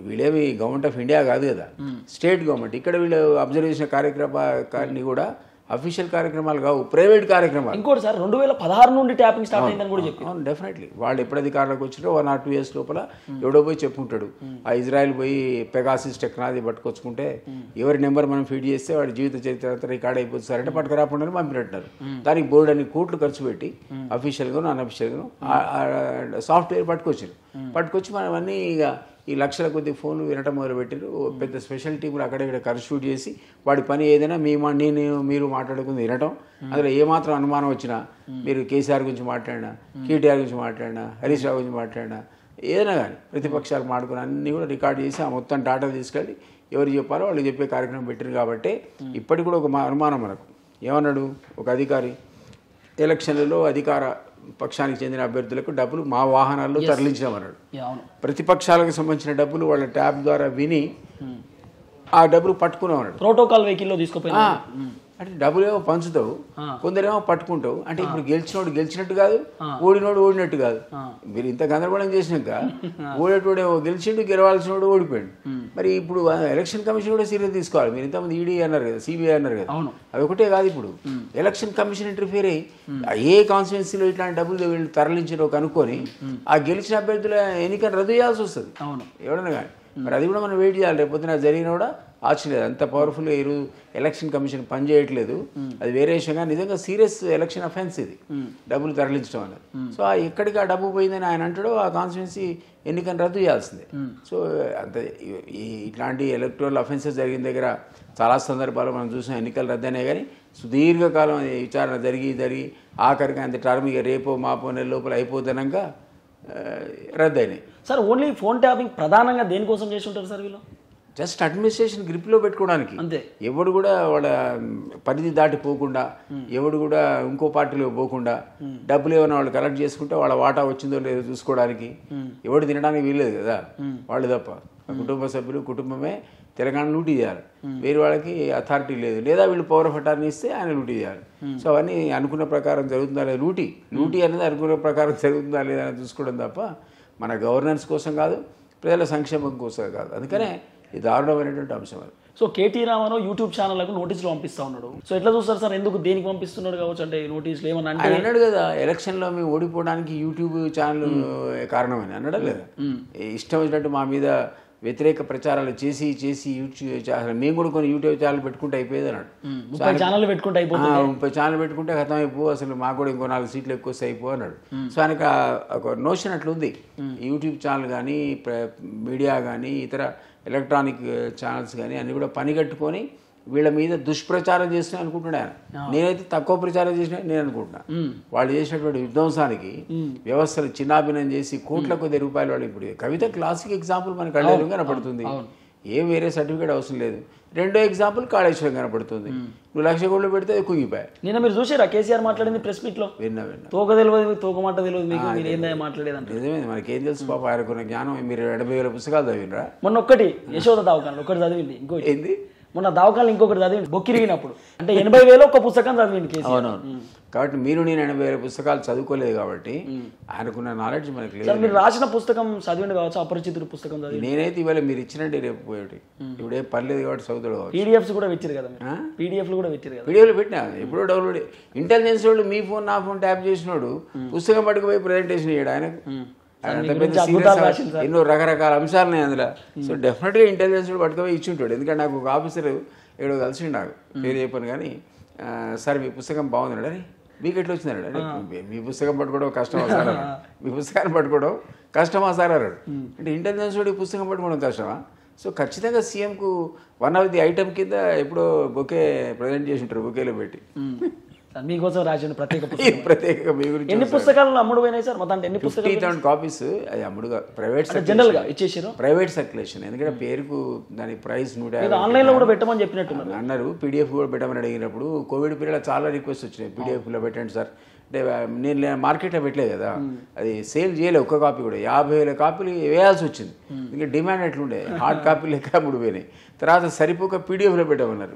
వీళ్ళేమి గవర్నమెంట్ ఆఫ్ ఇండియా కాదు కదా, స్టేట్ గవర్నమెంట్. ఇక్కడ వీళ్ళు అబ్జర్వేషన్ కార్యక్రమాన్ని కూడా అఫీషియల్ కార్యక్రమాలు కావు, ప్రైవేట్ కార్యక్రమాలు. ఇంకోటి సార్ 2016 నుండి ట్యాపింగ్ స్టార్ట్ అయిందని కూడా చెప్పి. అవును, డెఫినెట్లీ వాళ్ళు ఎప్పుడు అధికారంలోకి వచ్చినారో 1 or 2 years లోపల ఎవడో పోయి చెప్పుకుంటాడు. ఆ ఇజ్రాయెల్ పోయి పెగాసిస్ టెక్నాలజీ పట్టుకొచ్చుకుంటే ఎవరి నెంబర్ మనం ఫీడ్ చేస్తే వాడి జీవిత చరిత్ర రికార్డ్ అయిపోతుంది సార్ అంటే పట్టుకురాకుండా పంపినట్టున్నారు. దానికి బోర్డు అన్ని కోట్లు ఖర్చు పెట్టి అఫీషియల్గాను అన్అఫీషియల్గాను సాఫ్ట్వేర్ పట్టుకొచ్చి మనం అన్నీ ఇక ఈ లక్షల కొద్ది ఫోన్లు వినటం మొదలుపెట్టారు. పెద్ద స్పెషల్ టీములు అక్కడక్కడ కన్స్టిట్యూట్ చేసి వాడి పని ఏదైనా మీరు మాట్లాడుకుంది వినటం. అందులో ఏమాత్రం అనుమానం వచ్చినా మీరు కేసీఆర్ గురించి మాట్లాడినా, కేటీఆర్ గురించి మాట్లాడినా, హరీష్ రావు గురించి మాట్లాడినా, ఏదైనా కానీ ప్రతిపక్షాలు మాట్లాడుకుని అన్నీ కూడా రికార్డ్ చేసి ఆ మొత్తం డాటా తీసుకెళ్ళి ఎవరు చెప్పారో వాళ్ళు చెప్పే కార్యక్రమం పెట్టారు. కాబట్టి ఇప్పటికి కూడా ఒక అనుమానం మనకు. ఏమన్నాడు ఒక అధికారి, ఎలక్షన్లలో అధికార పక్షానికి చెందిన అభ్యర్థులకు డబ్బులు మా వాహనాల్లో తరలించామన్నాడు. ప్రతిపక్షాలకు సంబంధించిన డబ్బులు వాళ్ళ ట్యాబ్ ద్వారా విని ఆ డబ్బులు పట్టుకున్నామన్నాడు. ప్రోటోకాల్ వెహికల్లో తీసుకుపోయినా అంటే డబ్బులేమో పంచుతావు, కొందరేమో పట్టుకుంటావు. అంటే ఇప్పుడు గెలిచినోడు గెలిచినట్టు కాదు, ఓడినోడు ఓడినట్టు కాదు. మీరు ఇంత గందరగోళం చేసినాక ఓడేటోడేమో గెలిచిండు, గెలవాల్సినోడు ఓడిపోయాడు. మరి ఇప్పుడు ఎలక్షన్ కమిషన్ కూడా సీరియస్ తీసుకోవాలి. మీరు ఇంతమంది ఈడీ అన్నారు కదా, సిబిఐ అన్నారు కదా, అవి ఒకటే కాదు. ఇప్పుడు ఎలక్షన్ కమిషన్ ఇంటర్ఫియర్ అయ్యి ఏ కాన్స్టిట్యున్సీలో ఇట్లాంటి డబ్బులు వీళ్ళు తరలించారో కనుక్కొని ఆ గెలిచిన అభ్యర్థుల ఎన్నికను రద్దు చేయాల్సి వస్తుంది ఎవడన్నా కానీ. మరి అది కూడా మనం వెయిట్ చేయాలి. రేపొద్దున జరిగినా కూడా ఆశ్చర్యం. అంత పవర్ఫుల్గా ఈరోజు ఎలక్షన్ కమిషన్ పనిచేయట్లేదు, అది వేరే విషయంగా. నిజంగా సీరియస్ ఎలక్షన్ అఫెన్స్ ఇది, డబ్బులు తరలించడం అనేది. సో ఎక్కడికి ఆ డబ్బు పోయిందని ఆయన అంటాడో ఆ కాన్స్టిట్యున్సీ ఎన్నికను రద్దు చేయాల్సిందే. సో అంత ఇట్లాంటి ఎలక్టోరల్ అఫెన్సెస్ జరిగిన దగ్గర చాలా సందర్భాలు మనం చూసాం. ఎన్నికలు రద్దయినాయి కానీ సుదీర్ఘకాలం విచారణ జరిగి ఆఖరికి అంత టర్మ్ ఇక రేపో మాపో నెల లోపల అయిపోతున్నాక రద్దయినాయి. సార్ ఓన్లీ ఫోన్ ట్యాపింగ్ ప్రధానంగా దేనికోసం చేసి ఉంటారు సార్ వీళ్ళు? జస్ట్ అడ్మినిస్ట్రేషన్ గ్రిప్లో పెట్టుకోవడానికి. అంతే. ఎవడు కూడా వాళ్ళ పరిధి దాటిపోకుండా, ఎవడు కూడా ఇంకో పార్టీలో పోకుండా, డబ్బులు ఏమైనా వాళ్ళు కలెక్ట్ చేసుకుంటే వాళ్ళ వాటా వచ్చిందో లేదో చూసుకోవడానికి, ఎవడు తినడానికి వీల్లేదు కదా వాళ్ళు తప్ప. కుటుంబ సభ్యులు కుటుంబమే తెలంగాణ లూటీ చేయాలి, వేరే వాళ్ళకి అథారిటీ లేదు, లేదా వీళ్ళు పవర్ ఆఫ్ అటార్నీ ఇస్తే ఆయన లూటీ చేయాలి. సో అవన్నీ అనుకున్న ప్రకారం జరుగుతుందా లేదా, లూటీ అనేది అనుకున్న ప్రకారం జరుగుతుందా లేదా అని చూసుకోవడం తప్ప మన గవర్నెన్స్ కోసం కాదు, ప్రజల సంక్షేమం కోసం కాదు. అందుకనే ఇది దారుణమైనటువంటి అంశం అది. సో కేటీ రామారావు యూట్యూబ్ ఛానళ్లకు నోటీసులు పంపిస్తా ఉన్నాడు. సో ఎట్లా చూస్తారు సార్, ఎందుకు దేనికి పంపిస్తున్నాడు కావచ్చు అంటే నోటీసులు ఏమన్నా అంటే? ఆయన అన్నాడు కదా ఎలక్షన్లో మేము ఓడిపోవడానికి యూట్యూబ్ ఛానల్ కారణమని అన్నాడా లేదా? ఇష్టం వచ్చినట్టు మా మీద వ్యతిరేక ప్రచారాలు చేసి యూట్యూబ్ ఛానల్, మేము కూడా కొన్ని యూట్యూబ్ ఛానల్ పెట్టుకుంటే అయిపోయేది అన్నాడు. 30 ఛానల్ పెట్టుకుంటే అయిపోతుంది, 30 ఛానల్ పెట్టుకుంటే ఖతం అయిపో, అసలు మాకు కూడా ఇంకో 4 సీట్లు ఎక్కువ వస్తే అయిపో అన్నాడు. సో ఆయనకు ఒక నోషన్ అట్లుంది. యూట్యూబ్ ఛానల్ కానీ, మీడియా కానీ, ఇతర ఎలక్ట్రానిక్ ఛానల్స్ కానీ అన్నీ కూడా పని కట్టుకొని వీళ్ళ మీద దుష్ప్రచారం చేస్తున్నాయి అనుకుంటున్నా ఆయన. నేనైతే తక్కువ ప్రచారం చేసిన నేను అనుకుంటున్నా. వాళ్ళు చేసినటువంటి విధ్వంసానికి వ్యవస్థలు చిన్నాభిన్నం చేసి కోట్ల కొద్ది రూపాయలు వాళ్ళు. ఇప్పుడు కవిత క్లాసిక్ ఎగ్జాంపుల్ మనకు కళ్ళెదురు కనపడుతుంది. ఏం వేరే సర్టిఫికేట్ అవసరం లేదు. రెండో ఎగ్జాంపుల్ కాళేశ్వరం కనపడుతుంది. నువ్వు 1,00,000 కోట్లు పెడితే అది కుగిపోయా. నిన్న మీరు చూసారా కేసీఆర్ మాట్లాడింది ప్రెస్ మీట్ లో? విన్నా తోక తెలియదు, తోక మాట తెలియదు మీకు, మీరు ఏందా మాట్లాడేదంటే? నిజమే, మనకేం తెలుసు పాప, ఆయనకున్న జ్ఞానం. మీరు 80,000 పుస్తకాలు చదివినరా? మొన్న ఒక్కటి యశోద దావకాలు ఒకటి చదివింది, ఇంకోటి ఏంది మొన్న దావకాలు ఇంకొకటి చదివింది బొక్కిరిగినప్పుడు. అంటే 80,000 ఒక పుస్తకం చదివింది కేసీఆర్. కాబట్టి మీరు నేను 80,000 పుస్తకాలు చదువుకోలేదు కాబట్టి ఆయనకున్న నాలెడ్జ్ మనకి లేదు. మీరు రాసిన పుస్తకం చదివింది కావచ్చు, అపరిచితుడు పుస్తకం చదివి. నేనైతే ఇవాళ మీరు ఇచ్చినట్టే రేపు పోయేటి, ఇప్పుడు ఏం పర్లేదు కాబట్టి చదువుతాడు కావచ్చు. పీడిఎఫ్స్ కూడా పెట్టారు కదా, పీడిఎఫ్లు కూడా పెట్టారు కదా. పీడిఎఫ్లు పెట్టినా ఎప్పుడో డౌన్లోడ్. ఇంటెలిజెన్స్ వాళ్ళు మీ ఫోన్ నా ఫోన్ ట్యాప్ చేసినోడు పుస్తకం పట్టుకుపోయి ప్రజెంటేషన్ ఇయ్యాడు ఆయనకు. ఎన్నో రకరకాల అంశాలు ఉన్నాయి అందులో. సో డెఫినెట్గా ఇంటెలిజెన్స్ కూడా పట్టుకుపోయి ఇచ్చింటాడు. ఎందుకంటే నాకు ఒక ఆఫీసర్ ఏడో కలిసిండు, నాకు పేరు చెప్పాను కానీ, సార్ మీ పుస్తకం బాగుంది అని. మీకు ఎట్లా వచ్చిందన్నాడు. అంటే మీ పుస్తకం పట్టుకోవడం కష్టమా సార్, మీ పుస్తకాన్ని పట్టుకోవడం కష్టమా సార్ అన్నాడు. అంటే ఇంటెలిజెన్స్ వాడి పుస్తకం పట్టుకోవడం కష్టమా? సో ఖచ్చితంగా సీఎంకు వన్ ఆఫ్ ది ఐటమ్ కింద ఎప్పుడో బొకే ప్రజెంట్ చేసి ఉంటారు, బొకేలో పెట్టి. మీకోసం రాసిన ప్రత్యేకంగా మీ గురించి. ఎన్ని పుస్తకాలు అమ్ముడు పోయినాయి సార్ మొత్తం? ఎన్ని పుస్తకాలు? 50,000 కాపీస్. అది అమ్ముడుగా ప్రైవేట్ జనరల్ గా ఇచ్చేసారు, ప్రైవేట్ సర్క్యులేషన్. ఎందుకంటే పేరుకు దాని ప్రైస్ 150. ఆన్లైన్ లో కూడా పెట్టమని చెప్పినట్టు అన్నారు. పీడిఎఫ్ కూడా పెట్టమని అడిగినప్పుడు కోవిడ్ పీరియడ్ చాలా రిక్వెస్ట్ వచ్చినాయి, పీడిఎఫ్ లో పెట్టండి సార్. అంటే నేను మార్కెట్లో పెట్టలేదు కదా, అది సేల్ చేయలేదు. ఒక్క కాపీ కూడా 50,000 కాపీలు వేయాల్సి వచ్చింది. ఇంకా డిమాండ్ ఎట్లుండే, హార్డ్ కాపీలు లెక్క అమ్ముడు పోయినాయి. తర్వాత సరిపోక పీడిఎఫ్లో పెట్టమన్నారు.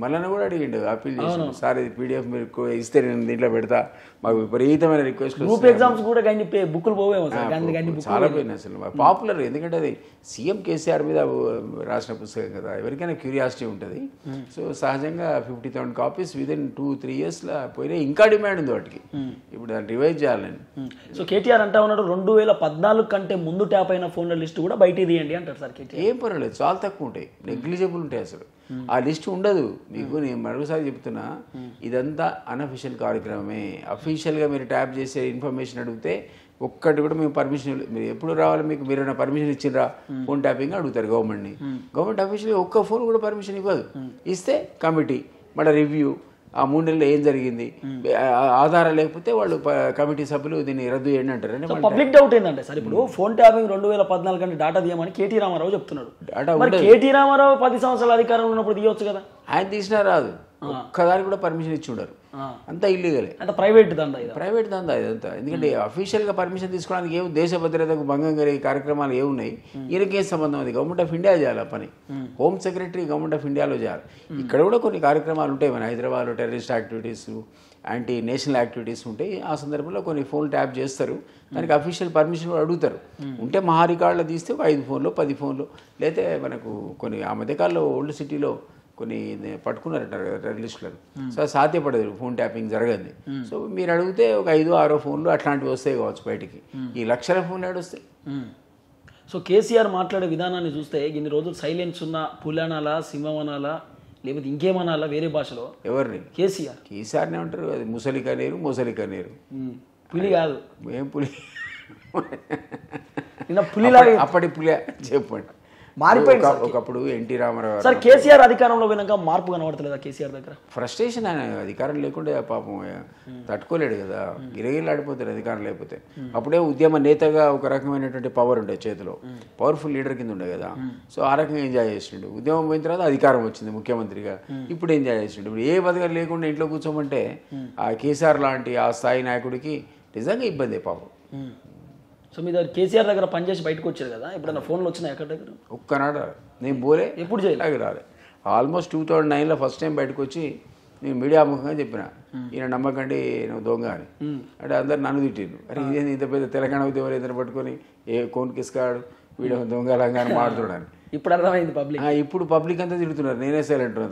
మళ్ళీ కూడా అడిగిండు, అప్పీల్ చేసి, సార్ ఇది పీడిఎఫ్ మీరు ఇస్తే నేను దీంట్లో పెడతా. మాకు విపరీతమైన రిక్వెస్ట్. ఎగ్జామ్స్ కూడా బుక్కులు పోవేమో చాలా పోయినాయి అసలు. పాపులర్, ఎందుకంటే అది సీఎం కేసీఆర్ మీద రాసిన పుస్తకం కదా, ఎవరికైనా క్యూరియాసిటీ ఉంటుంది. సో సహజంగా 50,000 కాపీస్ విదిన్ 2-3 ఇయర్స్లో పోయినాయి. ఇంకా డిమాండ్ ఉంది వాటికి. ఇప్పుడు దాన్ని రివైజ్ చేయాలని. సో కేటీఆర్ అంటా ఉన్నాడు 2014 కంటే ముందు ట్యాప్ అయిన ఫోన్ల లిస్ట్ కూడా బయట తీయండి అంటారు సార్ కేటీఆర్. ఏం పర్వాలేదు, చాలా తక్కువ ఉంటాయి, నెగ్లిజిబుల్ ఉంటాయి అసలు. ఆ లిస్ట్ ఉండదు మీకు. నేను మరోసారి చెప్తున్నా, ఇదంతా అన్అఫీషియల్ కార్యక్రమమే. అఫీషియల్గా మీరు ట్యాప్ చేసే ఇన్ఫర్మేషన్ అడిగితే ఒక్కటి కూడా మేము పర్మిషన్, మీరు ఎప్పుడు రావాలి, మీకు మీరు ఏమైనా పర్మిషన్ ఇచ్చిండ్రా ఫోన్ ట్యాపింగ్ అడుగుతారు గవర్నమెంట్ని. గవర్నమెంట్ అఫీషియల్గా ఒక్క ఫోన్ కూడా పర్మిషన్ ఇవ్వదు. ఇస్తే కమిటీ మళ్ళీ రివ్యూ, ఆ 3 నెలల్లో ఏం జరిగింది, ఆధారం లేకపోతే వాళ్ళు కమిటీ సభ్యులు దీన్ని రద్దు చేయండి అంటారు. పబ్లిక్ డౌట్ ఏంటంటే సార్, ఇప్పుడు ఫోన్ ట్యాపింగ్ 2014 కంటే డాటా తీయమని కేటీ రామారావు చెప్తున్నాడు. కేటీ రామారావు 10 సంవత్సరాల అధికారంలో ఉన్నప్పుడు తీయవచ్చు కదా. ఆయన తీసినా రాదు, ఒక్కదానికి కూడా పర్మిషన్ ఇచ్చి ఉండరు. అంతా ఇల్లీగలే, అంత ప్రైవేట్ దందా ఇదంతా. ఎందుకంటే అఫీషియల్గా పర్మిషన్ తీసుకోవడానికి ఏం దేశ భద్రతకు భంగం కలిగే కార్యక్రమాలు ఏమున్నాయి, ఈయనకేం సంబంధం? అది గవర్నమెంట్ ఆఫ్ ఇండియా చేయాలి ఆ పని. హోమ్ సెక్రటరీ గవర్నమెంట్ ఆఫ్ ఇండియాలో చేయాలి. ఇక్కడ కూడా కొన్ని కార్యక్రమాలు ఉంటాయి మన హైదరాబాద్లో, terrorist activities, anti national activities ఉంటాయి. ఆ సందర్భంలో కొన్ని ఫోన్ ట్యాప్ చేస్తారు, దానికి అఫీషియల్ పర్మిషన్ కూడా అడుగుతారు. ఉంటే మహా రికార్డులో తీస్తే ఒక 5 ఫోన్లు 10 ఫోన్లు, లేకపోతే మనకు కొన్ని ఆ మధ్యకాలంలో ఓల్డ్ సిటీలో కొన్ని పట్టుకున్నారంటారు కదా టెర్రరిస్టులను. సో సాధ్యపడదు ఫోన్ ట్యాపింగ్ జరగదు. సో మీరు అడిగితే ఒక 5-6 ఫోన్లు అట్లాంటివి వస్తాయి కావచ్చు బయటికి. ఈ లక్షల ఫోన్లు ఏడొస్తాయి. సో కేసీఆర్ మాట్లాడే విధానాన్ని చూస్తే ఇన్ని రోజులు సైలెన్స్ ఉన్న పులనాలా, సింహమనాలా, లేకపోతే ఇంకేమనాలా వేరే భాషలో? ఎవరిని? కేసీఆర్ని ఏమంటారు? అది ముసలి కనేరు, పులి కాదు. ఏం పులి? పులిలాగా అప్పటి పులి చెప్పండి. మారిపోయింది ఒకప్పుడు ఎన్టీ రామారావు సార్. కేసీఆర్ అధికారంలో పోయినాక మార్పు కనబడతలేదా కేసీఆర్ దగ్గర? ఫ్రస్ట్రేషన్, ఆయన అధికారం లేకుంటే పాపం తట్టుకోలేడు కదా, గిరగిలాడిపోతాడు అధికారం లేకపోతే. అప్పుడే ఉద్యమ నేతగా ఒక రకమైనటువంటి పవర్ ఉండే చేతిలో, పవర్ఫుల్ లీడర్ కింద ఉండే కదా. సో ఆ రకంగా ఎంజాయ్ చేసిండు. ఉద్యమం పోయిన తర్వాత అధికారం వచ్చింది ముఖ్యమంత్రిగా, ఇప్పుడు ఎంజాయ్ చేసిండు. ఇప్పుడు ఏ పథకాలు లేకుండా ఇంట్లో కూర్చోమంటే ఆ కేసీఆర్ లాంటి ఆ స్థాయి నాయకుడికి నిజంగా ఇబ్బంది పాపం. సో మీ దగ్గర కేసీఆర్ దగ్గర పనిచేసి బయటకు వచ్చారు కదా, ఎప్పుడైనా ఫోన్లు వచ్చినాయి ఎక్కడ దగ్గర? ఒక్కనాడు నేను పోలే, ఎప్పుడు చేయలేదు రాలే. ఆల్మోస్ట్ 2009లో ఫస్ట్ టైం బయటకు వచ్చి నేను మీడియా ముఖంగా చెప్పిన, ఈయన నమ్మకండి నువ్వు దొంగ అని. అంటే అందరు నన్ను తిట్టిండు, అరే ఇదేంది ఇంత పెద్ద తెలంగాణ ఉద్యమాలు ఇద్దరు పట్టుకొని ఏ కోన్ కిస్కాడు వీడు దొంగ లంగాని మాడుతున్నాను. ఇప్పుడు అర్థమైంది పబ్లిక్. ఇప్పుడు పబ్లిక్ అంతా తిడుతున్నారు, నేనే సైలెంట్ ఉన్నా,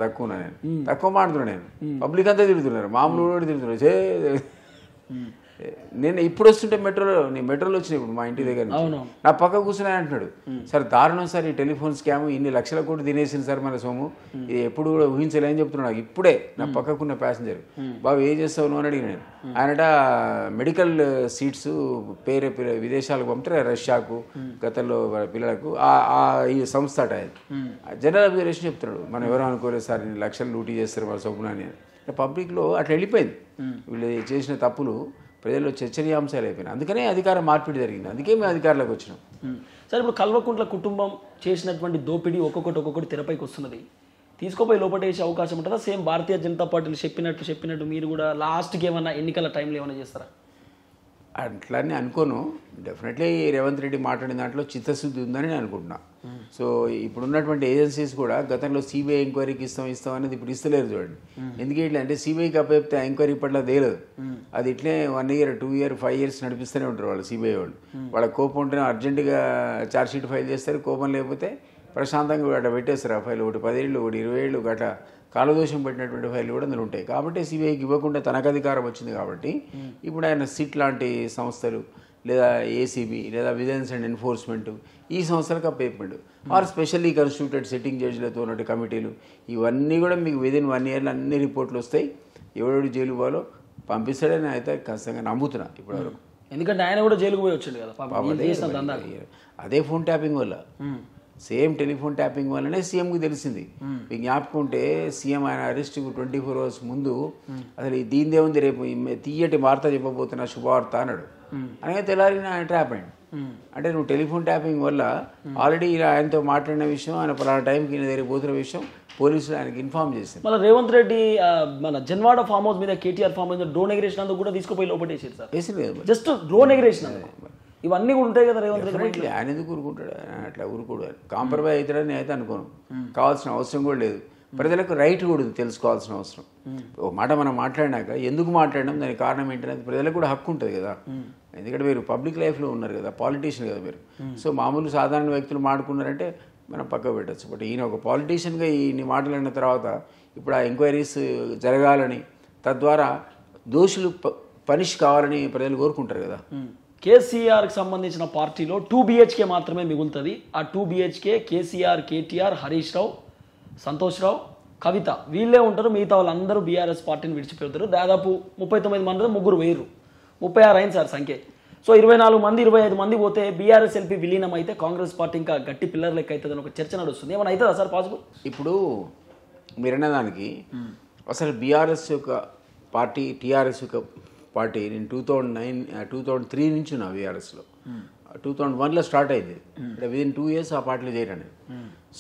తక్కువ మాడుతున్నా నేను. పబ్లిక్ అంతా తిడుతున్నారు, మామూలు కూడా తిడుతున్నారు. నేను ఇప్పుడు వస్తుంటే మెట్రోలో వచ్చినాయి ఇప్పుడు మా ఇంటి దగ్గర నా పక్క కూర్చున్నా అంటున్నాడు, సార్ దారుణం సార్ ఈ టెలిఫోన్ స్కామ్, ఇన్ని లక్షల కోట్లు తినేసింది సార్ మన సొమ్ము, ఇది ఎప్పుడు కూడా ఊహించలేని చెప్తున్నాడు. ఇప్పుడే నా పక్కకున్న ప్యాసింజర్, బాబు ఏం చేస్తావు అని అడిగిన నేను. ఆయనట మెడికల్ సీట్స్ పేరే విదేశాలకు పంపుతారు, రష్యాకు గతంలో పిల్లలకు, ఈ సంస్థ అట జనరల్ అబ్జర్వేషన్ చెప్తున్నాడు. మనం ఎవరో అనుకోలేదు సార్ ఇన్ని లక్షలు లూటీ చేస్తారు మన సొమ్మున అని. పబ్లిక్లో అట్లా వెళ్ళిపోయింది, వీళ్ళు చేసిన తప్పులు ప్రజల్లో చర్చనీయాంశాలు అయిపోయినాయి. అందుకనే అధికారం మార్పిడి జరిగింది, అందుకే మేము అధికారంలోకి వచ్చినాం. సరే, ఇప్పుడు కల్వకుంట్ల కుటుంబం చేసినటువంటి దోపిడీ ఒక్కొక్కటి తెరపైకి వస్తున్నది, తీసుకోపోయి లోపటేసే అవకాశం ఉంటుందా? సేమ్ భారతీయ జనతా పార్టీలు చెప్పినట్టు మీరు కూడా లాస్ట్కి ఏమన్నా ఎన్నికల టైంలో ఏమైనా చేస్తారా? అట్లానే అనుకోను. డెఫినెట్లీ రేవంత్ రెడ్డి మాట్లాడిన దాంట్లో చిత్తశుద్ధి ఉందని నేను అనుకుంటున్నా. సో ఇప్పుడున్నటువంటి ఏజెన్సీస్ కూడా గతంలో సిబిఐ ఎంక్వైరీకి ఇస్తాం అనేది ఇప్పుడు ఇస్తలేరు చూడండి. ఎందుకంటే అంటే సిబిఐకి అప్పచెప్తే ఎంక్వైరీ ఇప్పట్లో తేలదు, అది ఇట్లే 1 year 2 year 5 years నడిపిస్తూనే ఉంటారు వాళ్ళు సిబిఐ వాళ్ళు. వాళ్ళ కోపం ఉంటేనే అర్జెంటుగా ఛార్జ్షీట్ ఫైల్ చేస్తారు, కోపం లేకపోతే ప్రశాంతంగా అట్లా పెట్టేస్తారు ఆ ఫైల్. ఒకటి 10 ఏళ్ళు, ఒకటి 20 ఏళ్ళు గట్లా కాలదోషం పెట్టినటువంటి ఫైల్ కూడా అందులో ఉంటాయి. కాబట్టి సిబిఐకి ఇవ్వకుండా తనకు అధికారం వచ్చింది కాబట్టి ఇప్పుడు ఆయన సిట్ లాంటి సంస్థలు లేదా ఏసీబీ లేదా విజిలెన్స్ అండ్ ఎన్ఫోర్స్మెంట్ ఈ సంస్థలకు అప్పేమెంట్ ఆర్ స్పెషల్లీ కాన్స్టిట్యూటెడ్ సిట్టింగ్ జడ్జిలతో ఉన్నట్టు కమిటీలు ఇవన్నీ కూడా మీకు విదిన్ 1 yearలో అన్ని రిపోర్ట్లు వస్తాయి. ఎవడెవడు జైలు పోవాలో పంపిస్తాడని అయితే ఖచ్చితంగా నమ్ముతున్నా ఇప్పుడు వరకు. ఎందుకంటే ఆయన కూడా జైలుకు పోయి వచ్చాడు కదా అదే ఫోన్ ట్యాపింగ్ వల్ల, సేమ్ టెలిఫోన్ ట్యాపింగ్ వల్లనే సీఎంకి తెలిసింది. మీకు జ్ఞాపకం ఉంటే సీఎం ఆయన అరెస్ట్ 24 hours ముందు అసలు దీనిదే ఉంది, రేపు తీయటి వార్త చెప్పబోతున్నా శుభవార్త అన్నాడు. అనగా తెల్లారిన ఆయన ట్యాప్ అయ్యింది. అంటే నువ్వు టెలిఫోన్ ట్యాపింగ్ వల్ల ఆల్రెడీ ఇలా ఆయనతో మాట్లాడిన విషయం, ఆయన పలానా టైంకి ఈయన దగ్గర పోతున్న విషయం పోలీసులు ఆయనకి ఇన్ఫార్మ్ చేశారు. మన రేవంత్ రెడ్డి మన జన్వాడ ఫామ్ హౌస్ మీద కేటీఆర్ ఫామ్ హౌస్ డ్రోన్ ఎగరేషన్ అందుకు కూడా తీసుకుపోయి లోపటేసారు సార్. వేసింది జస్ట్ డ్రోన్ ఎగరేషన్ ఇవన్నీ కూడా ఉంటాయి కదా రేవంత్ రెడ్డి. ఆయన ఎందుకు ఊరుకుంటాడు, అట్లా ఊరుకోడు. కాంప్రమైజ్ అవుతాడని అయితే అనుకోను, కావాల్సిన అవసరం కూడా లేదు. ప్రజలకు రైట్ కూడా ఉంది తెలుసుకోవాల్సిన అవసరం. ఒక మాట మనం మాట్లాడినాక ఎందుకు మాట్లాడడం, దానికి కారణం ఏంటనేది ప్రజలకు కూడా హక్కు ఉంటుంది కదా. ఎందుకంటే మీరు పబ్లిక్ లైఫ్లో ఉన్నారు కదా, పాలిటీషియన్ కదా మీరు. సో మామూలు సాధారణ వ్యక్తులు మాట్లాడుకున్నారంటే మనం పక్కకు పెట్టచ్చు. బట్ ఈయన ఒక పాలిటీషియన్గా ఇన్ని మాట్లాడిన తర్వాత ఇప్పుడు ఆ ఎంక్వైరీస్ జరగాలని, తద్వారా దోషులు పనిష్ కావాలని ప్రజలు కోరుకుంటారు కదా. కేసీఆర్కి సంబంధించిన పార్టీలో 2 BHK మాత్రమే మిగులుతుంది. ఆ 2 BHK కేసీఆర్, కేటీఆర్, హరీష్ రావు, సంతోష్ రావు, కవిత వీళ్ళే ఉంటారు. మిగతా వాళ్ళందరూ బీఆర్ఎస్ పార్టీని విడిచిపెడతారు. దాదాపు 39 మంది, 3 వేయరు, 36 అయింది సార్ సంఖ్య. సో 24 మంది 25 మంది పోతే బీఆర్ఎస్ ఎల్పీ విలీనం అయితే కాంగ్రెస్ పార్టీ ఇంకా గట్టి పిల్లర్ లెక్క అవుతుంది అని ఒక చర్చ నడుస్తుంది. ఏమైనా అవుతుందా సార్ పాసిబుల్? ఇప్పుడు మీరన్నదానికి అసలు బీఆర్ఎస్ యొక్క పార్టీ, టీఆర్ఎస్ యొక్క పార్టీ నేను 2003 నుంచి ఉన్నా బీఆర్ఎస్లో. 2001లో స్టార్ట్ అయింది, అంటే విదిన్ 2 years ఆ పార్టీలో చేరాను.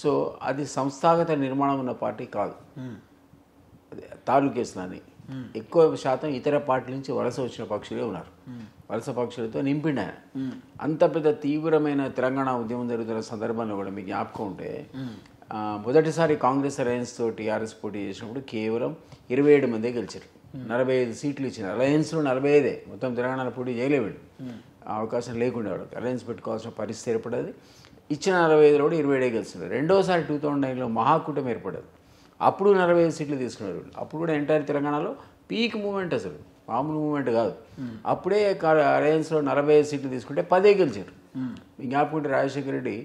సో అది సంస్థాగత నిర్మాణం ఉన్న పార్టీ కాదు. అదే తాలూకేసులని ఎక్కువ శాతం ఇతర పార్టీల నుంచి వలస వచ్చిన పక్షులే ఉన్నారు. వలస పక్షులతో నింపిండి ఆయన. అంత పెద్ద తీవ్రమైన తెలంగాణ ఉద్యమం జరుగుతున్న సందర్భంలో కూడా మీకు జ్ఞాపకం ఉంటే మొదటిసారి కాంగ్రెస్ అలయన్స్తో టీఆర్ఎస్ పోటీ చేసినప్పుడు కేవలం 27 మందే గెలిచారు. 45 సీట్లు ఇచ్చిన అలయన్స్లో 45, మొత్తం తెలంగాణలో పోటీ చేయలేవాడు, అవకాశం లేకుండా వాడు అలయన్స్ పెట్టుకోవాల్సిన పరిస్థితి ఏర్పడేది. ఇచ్చిన 45లో కూడా 27 గెలిచినారు. రెండోసారి 2009లో మహాకూటమి ఏర్పడదు, అప్పుడు 45 సీట్లు తీసుకున్నారు. అప్పుడు కూడా ఎంటైర్ తెలంగాణలో పీక్ మూమెంట్, అసలు మామూలు మూమెంట్ కాదు. అప్పుడే అలయన్స్లో 45 సీట్లు తీసుకుంటే 10 గెలిచారు. మీ జ్ఞాపకుంటే రాజశేఖర రెడ్డి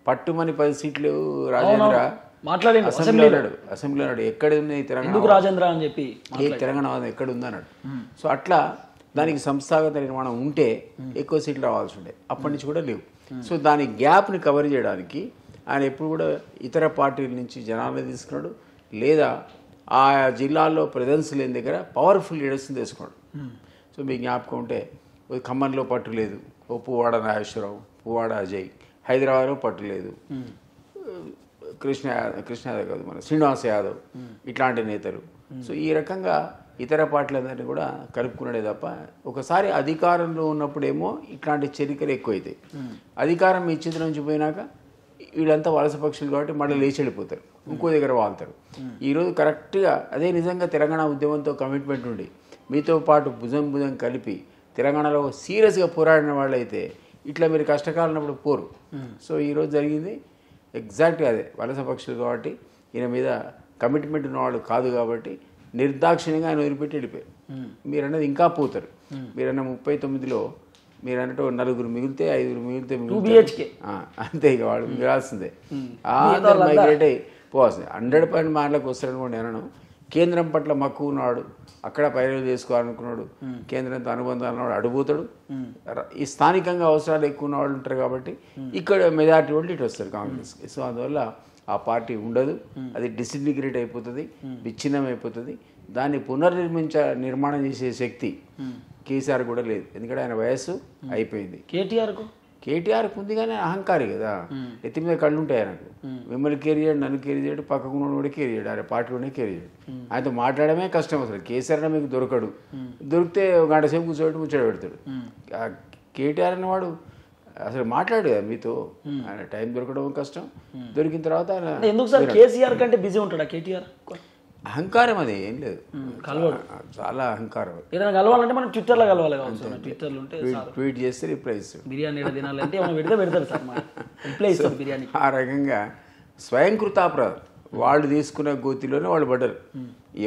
పట్టుమని 10 సీట్లు రాజేంద్ర అసెంబ్లీ అన్నాడు, ఎక్కడ ఉంది తెలంగాణ రాజేంద్ర అని చెప్పి, ఏ తెలంగాణ ఎక్కడ ఉందన్నాడు. సో అట్లా దానికి సంస్థాగత నిర్మాణం ఉంటే ఎక్కువ సీట్లు రావాల్సి ఉండే, అప్పటి నుంచి కూడా లేవు. సో దాని గ్యాప్ని కవర్ చేయడానికి ఆయన ఎప్పుడు కూడా ఇతర పార్టీల నుంచి జనాలను తీసుకున్నాడు, లేదా ఆ జిల్లాల్లో ప్రెజెన్స్ లేని దగ్గర పవర్ఫుల్ లీడర్స్ని తీసుకున్నాడు. సో మీకు జ్ఞాపకం ఉంటే ఖమ్మంలో పట్టు లేదు, ఓ పువ్వాడ నాగేశ్వరరావు, పువ్వాడ అజయ్, హైదరాబాద్లో పట్టు లేదు, కృష్ణ యాదవ్ కాదు, మన శ్రీనివాస్ యాదవ్, ఇట్లాంటి నేతలు. సో ఈ రకంగా ఇతర పార్టీలందరినీ కూడా కలుపుకున్నాడే తప్ప, ఒకసారి అధికారంలో ఉన్నప్పుడేమో ఇట్లాంటి చర్యలు ఎక్కువైతాయి. అధికారం మీ చేతి నుంచి పోయినాక వీళ్ళంతా వలస పక్షులు కాబట్టి మళ్ళీ లేచి వెళ్ళిపోతారు, ఇంకో దగ్గర వాళ్తారు. ఈరోజు కరెక్ట్గా అదే నిజంగా తెలంగాణ ఉద్యమంతో కమిట్మెంట్ ఉండి మీతో పాటు భుజం భుజం కలిపి తెలంగాణలో సీరియస్గా పోరాడిన వాళ్ళైతే ఇట్లా మీరు కష్టకాలన్నప్పుడు పోరు. సో ఈరోజు జరిగింది ఎగ్జాక్ట్గా అదే, వలస పక్షులు కాబట్టి ఈయన మీద కమిట్మెంట్ ఉన్నవాళ్ళు కాదు కాబట్టి నిర్దాక్షిణ్యంగా ఆయన వదిలిపెట్టి వెళ్ళిపోయారు. మీరన్నది ఇంకా పోతారు. మీరన్న 39లో మీరన్నట్టు 4 మిగిలితే 5 మిగిలితే అంతే, ఇక వాడు మిగాల్సిందే. మైగ్రేట్ అయి పోవాల్సిందే. 100% మార్లకు వస్తారనుకోండి. అనను కేంద్రం పట్ల మక్కువ ఉన్నాడు, అక్కడ పైరవి చేసుకోవాలనుకున్నాడు, కేంద్రంతో అనుబంధాలు ఉన్నాడు, అడుగుతాడు. ఈ స్థానికంగా అవసరాలు ఎక్కువ ఉన్న వాళ్ళు ఉంటారు కాబట్టి ఇక్కడ మెజారిటీ వాళ్ళు ఇటు వస్తారు కాంగ్రెస్కి. సో అందువల్ల ఆ పార్టీ ఉండదు, అది డిసింటిగ్రేట్ అయిపోతుంది, విచ్ఛిన్నం అయిపోతుంది. దాన్ని నిర్మాణం చేసే శక్తి కేసీఆర్ కూడా లేదు, ఎందుకంటే ఆయన వయస్సు అయిపోయింది. కేటీఆర్కు ఉంది కానీ అహంకారి కదా, ఎత్తి మీద కళ్ళు ఉంటాయి ఆయనకు. మిమ్మల్ని కేర్ చేయడు, నన్ను కేర్ చేయడు, పక్కకు కూడా కేర్ చేయడు, ఆయన పార్టీలోనే కేర్ చేయడు. ఆయనతో మాట్లాడమే కష్టం. అసలు కేసీఆర్ మీకు దొరకడు, దొరికితే గంట సేపు కూర్చోబెట్టి ముచ్చట పెడతాడు. కేటీఆర్ అన్నవాడు అసలు మాట్లాడు కదా మీతో, ఆయన టైం దొరకడం కష్టం. దొరికిన తర్వాత ఆయన కేసీఆర్ కంటే బిజీ ఉంటాడా కేటీఆర్? అహంకారం, అది ఏం లేదు, చాలా అహంకారం. ఏదైనా కలవాలంటే మనం ట్విట్టర్లో కలవాలి కావచ్చు, ట్విట్టర్లో ఉంటే ట్వీట్ చేస్తే రిప్లై ఇస్తాడు. బిర్యానీ తినాలంటే పెడతాడు సార్, రిప్లై ఇస్తాడు బిర్యానీ. ఆ రకంగా స్వయంకృతాపరాధం, వాళ్ళు తీసుకున్న గోతిలోనే వాళ్ళు పడ్డారు.